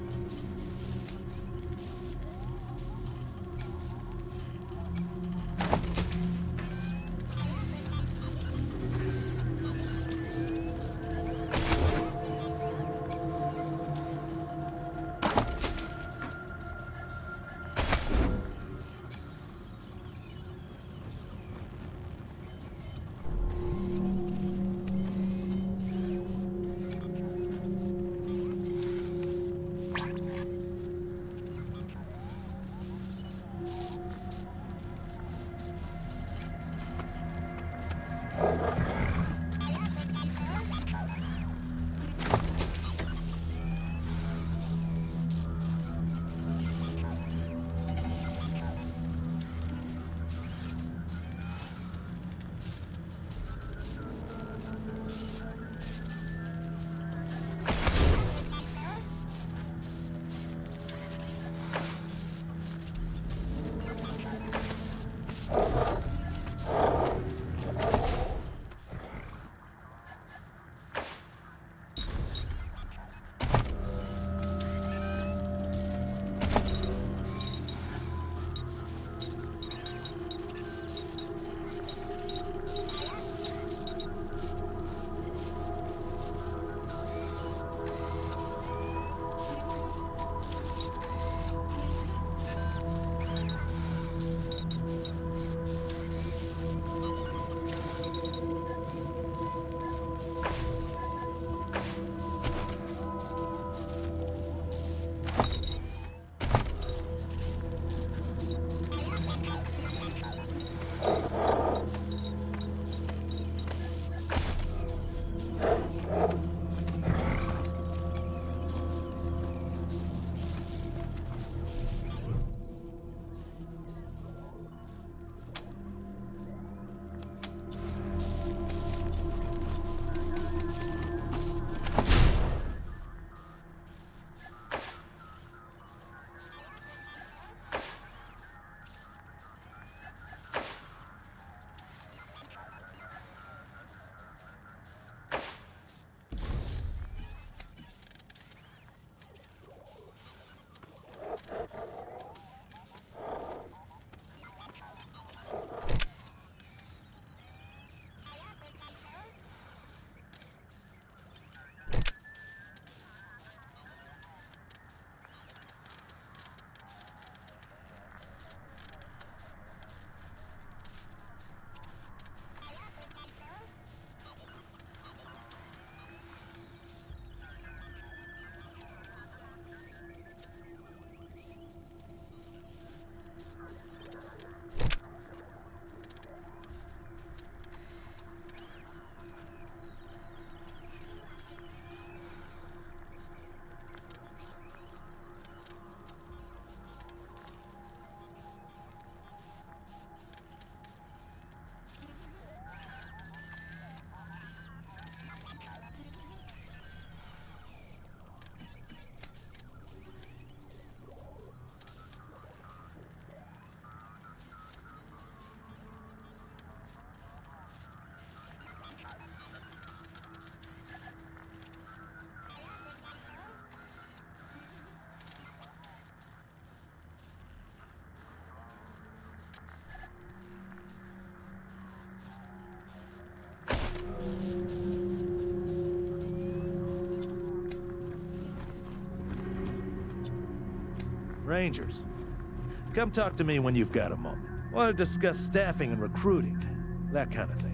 Rangers, come talk to me when you've got a moment. Want to discuss staffing and recruiting, that kind of thing.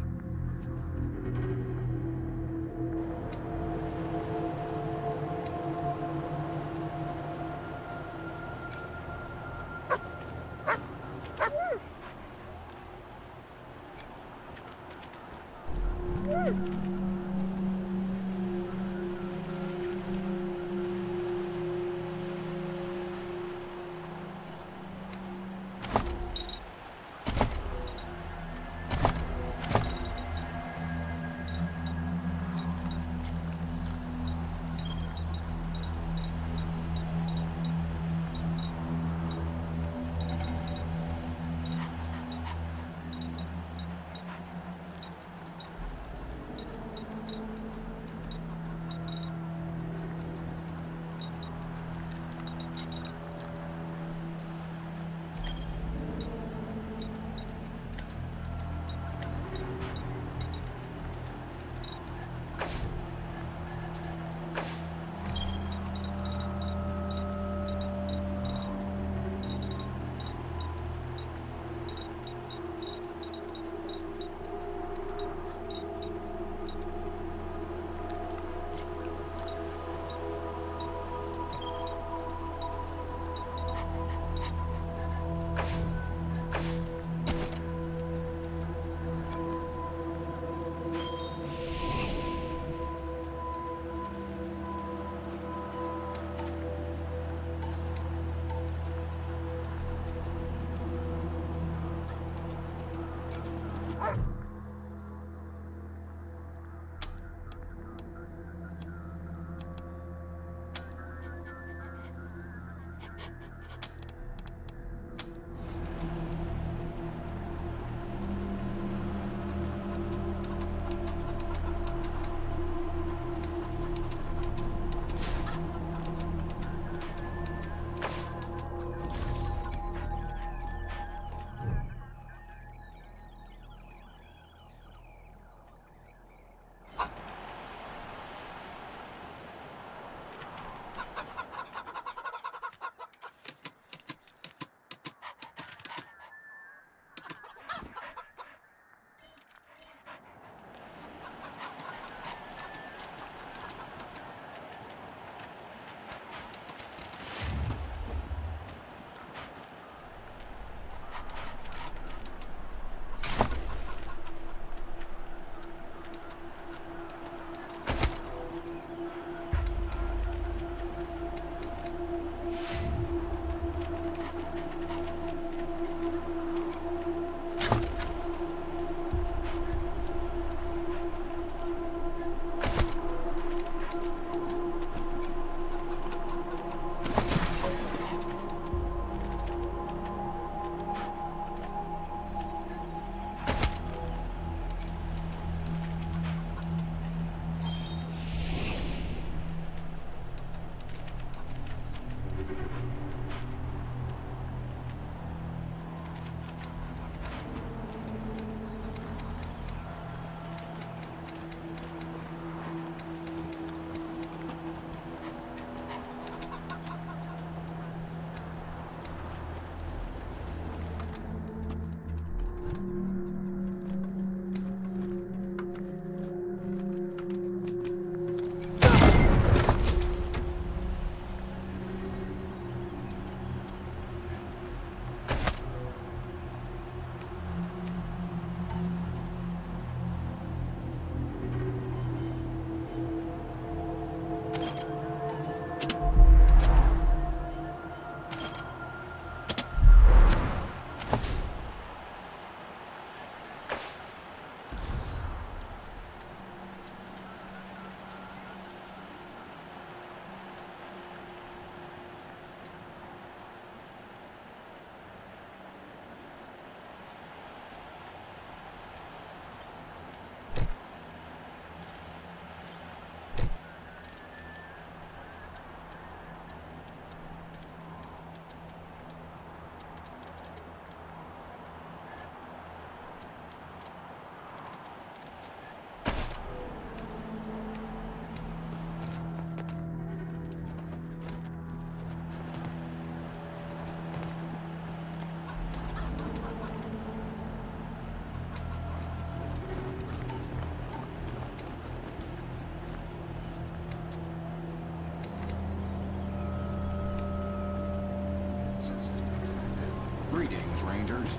Rangers.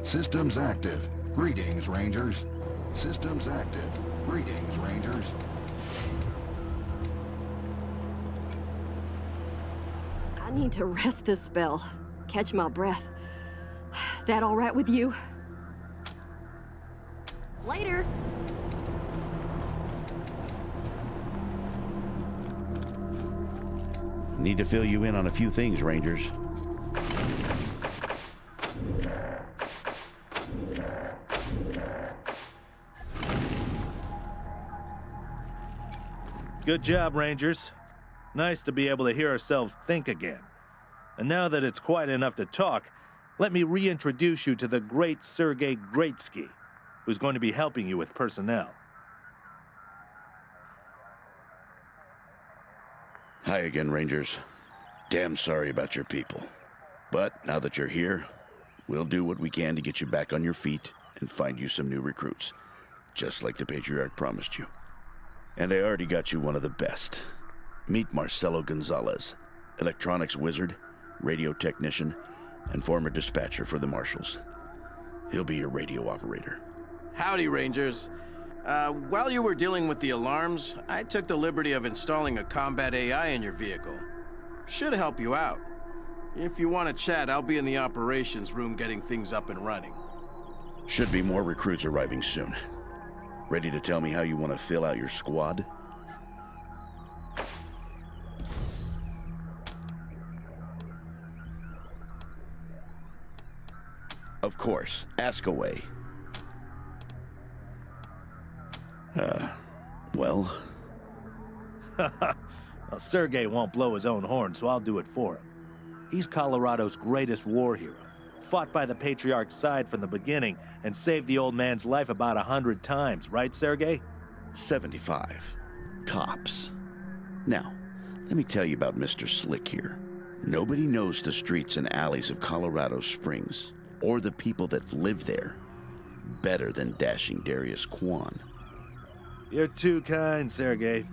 Systems active. Greetings, Rangers. Systems active. Greetings, Rangers. I need to rest a spell. Catch my breath. That all right with you? Later. Need to fill you in on a few things, Rangers. Good job, Rangers. Nice to be able to hear ourselves think again. And now that it's quiet enough to talk, let me reintroduce you to the great Sergei Greatsky, who's going to be helping you with personnel. Hi again, Rangers. Damn sorry about your people. But now that you're here, we'll do what we can to get you back on your feet and find you some new recruits, just like the Patriarch promised you. And I already got you one of the best. Meet Marcelo Gonzalez, electronics wizard, radio technician, and former dispatcher for the Marshals. He'll be your radio operator. Howdy, Rangers. While you were dealing with the alarms, I took the liberty of installing a combat AI in your vehicle. Should help you out. If you want to chat, I'll be in the operations room getting things up and running. Should be more recruits arriving soon. Ready to tell me how you want to fill out your squad? Of course, ask away. Well? Well, Sergei won't blow his own horn, so I'll do it for him. He's Colorado's greatest war hero. Fought by the Patriarch's side from the beginning and saved the old man's life about 100 times, right, Sergei? 75. Tops. Now, let me tell you about Mr. Slick here. Nobody knows the streets and alleys of Colorado Springs, or the people that live there, better than dashing Darius Kwan. You're too kind, Sergei.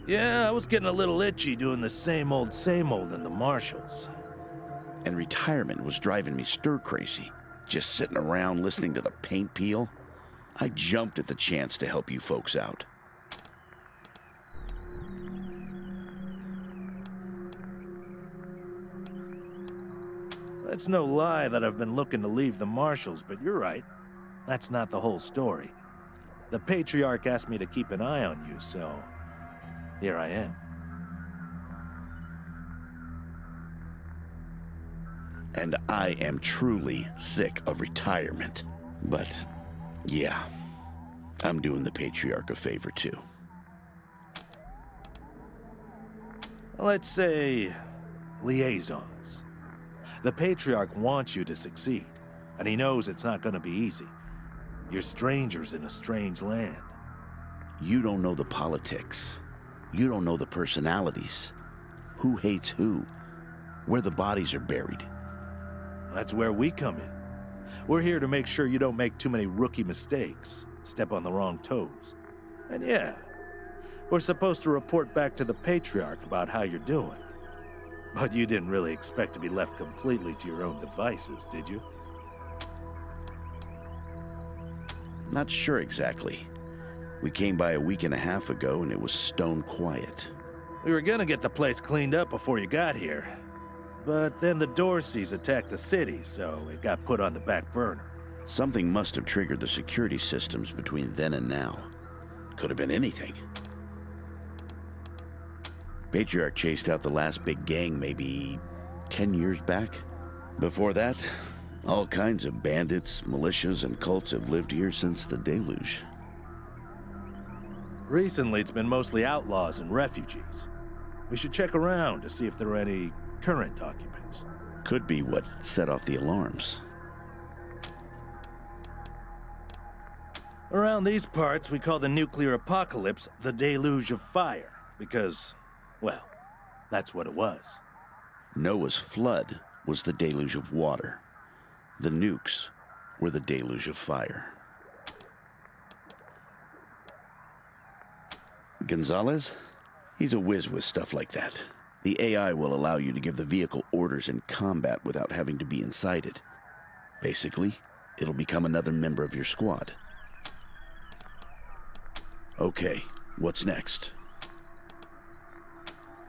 Yeah, I was getting a little itchy doing the same old in the Marshals. And retirement was driving me stir-crazy. Just sitting around listening to the paint peel. I jumped at the chance to help you folks out. It's no lie that I've been looking to leave the Marshals, but you're right. That's not the whole story. The Patriarch asked me to keep an eye on you, so here I am. And I am truly sick of retirement. But, yeah, I'm doing the Patriarch a favor too. Let's say liaisons. The Patriarch wants you to succeed, and he knows it's not going to be easy. You're strangers in a strange land. You don't know the politics. You don't know the personalities. Who hates who? Where the bodies are buried. That's where we come in. We're here to make sure you don't make too many rookie mistakes, step on the wrong toes. And yeah, we're supposed to report back to the Patriarch about how you're doing. But you didn't really expect to be left completely to your own devices, did you? Not sure exactly. We came by a week and a half ago and it was stone quiet. We were gonna get the place cleaned up before you got here. But then the Dorseys attacked the city, so it got put on the back burner. Something must have triggered the security systems between then and now. Could have been anything. Patriarch chased out the last big gang maybe 10 years back. Before that, all kinds of bandits, militias, and cults have lived here since the deluge. Recently, it's been mostly outlaws and refugees. We should check around to see if there are any current occupants. Could be what set off the alarms. Around these parts, we call the nuclear apocalypse the deluge of fire, because, well, that's what it was. Noah's flood was the deluge of water. The nukes were the deluge of fire. Gonzalez? He's a whiz with stuff like that. The AI will allow you to give the vehicle orders in combat without having to be inside it. Basically, it'll become another member of your squad. Okay, what's next?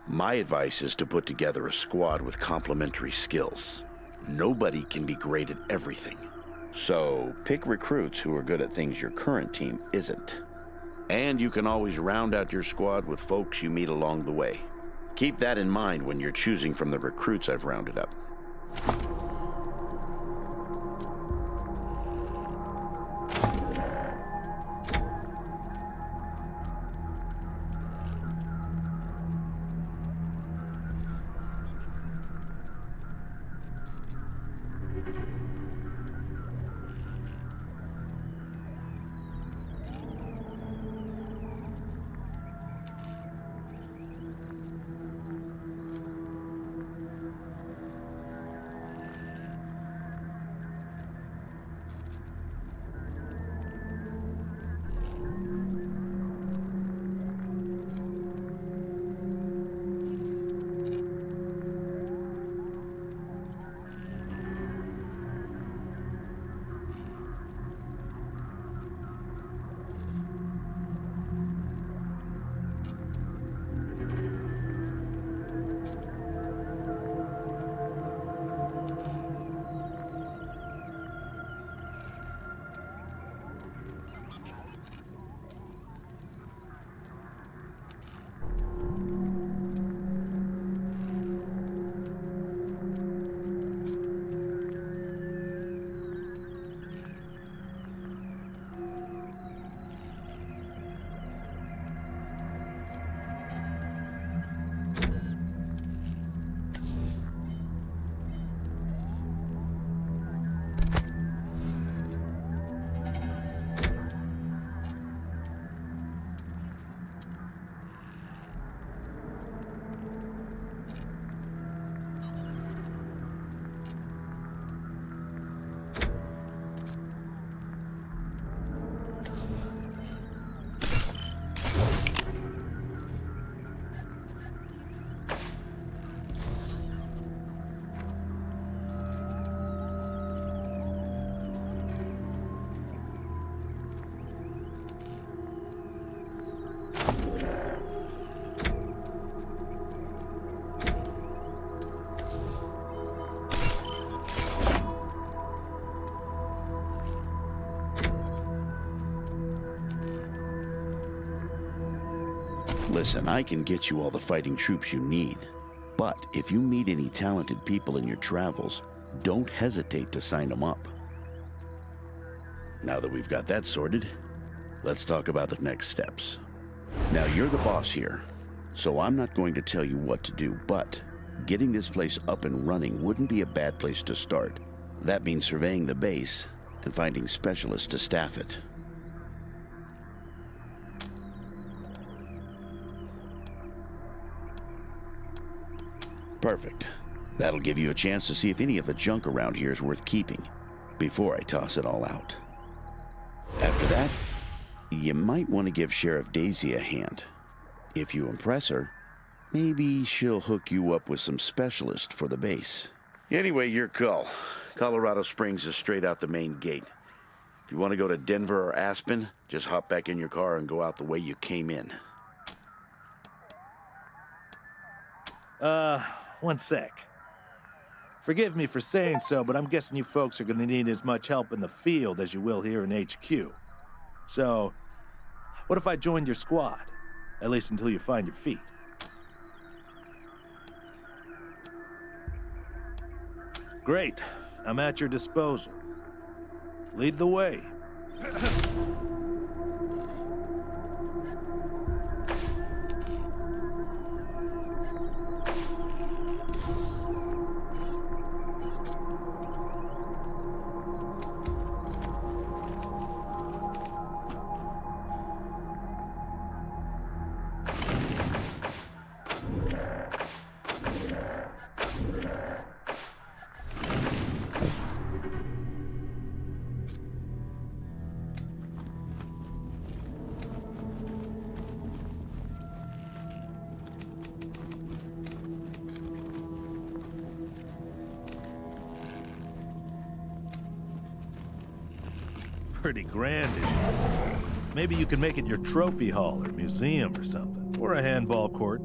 My advice is to put together a squad with complementary skills. Nobody can be great at everything. So, pick recruits who are good at things your current team isn't. And you can always round out your squad with folks you meet along the way. Keep that in mind when you're choosing from the recruits I've rounded up. Listen, I can get you all the fighting troops you need. But if you meet any talented people in your travels, don't hesitate to sign them up. Now that we've got that sorted, let's talk about the next steps. Now, you're the boss here, so I'm not going to tell you what to do, but getting this place up and running wouldn't be a bad place to start. That means surveying the base and finding specialists to staff it. Perfect. That'll give you a chance to see if any of the junk around here is worth keeping, before I toss it all out. After that, you might want to give Sheriff Daisy a hand. If you impress her, maybe she'll hook you up with some specialists for the base. Anyway, your call. Colorado Springs is straight out the main gate. If you want to go to Denver or Aspen, just hop back in your car and go out the way you came in. One sec. Forgive me for saying so, but I'm guessing you folks are gonna need as much help in the field as you will here in HQ. So, what if I joined your squad? At least until you find your feet. Great. I'm at your disposal. Lead the way. pretty grandish. Maybe you can make it your trophy hall or museum or something. Or a handball court.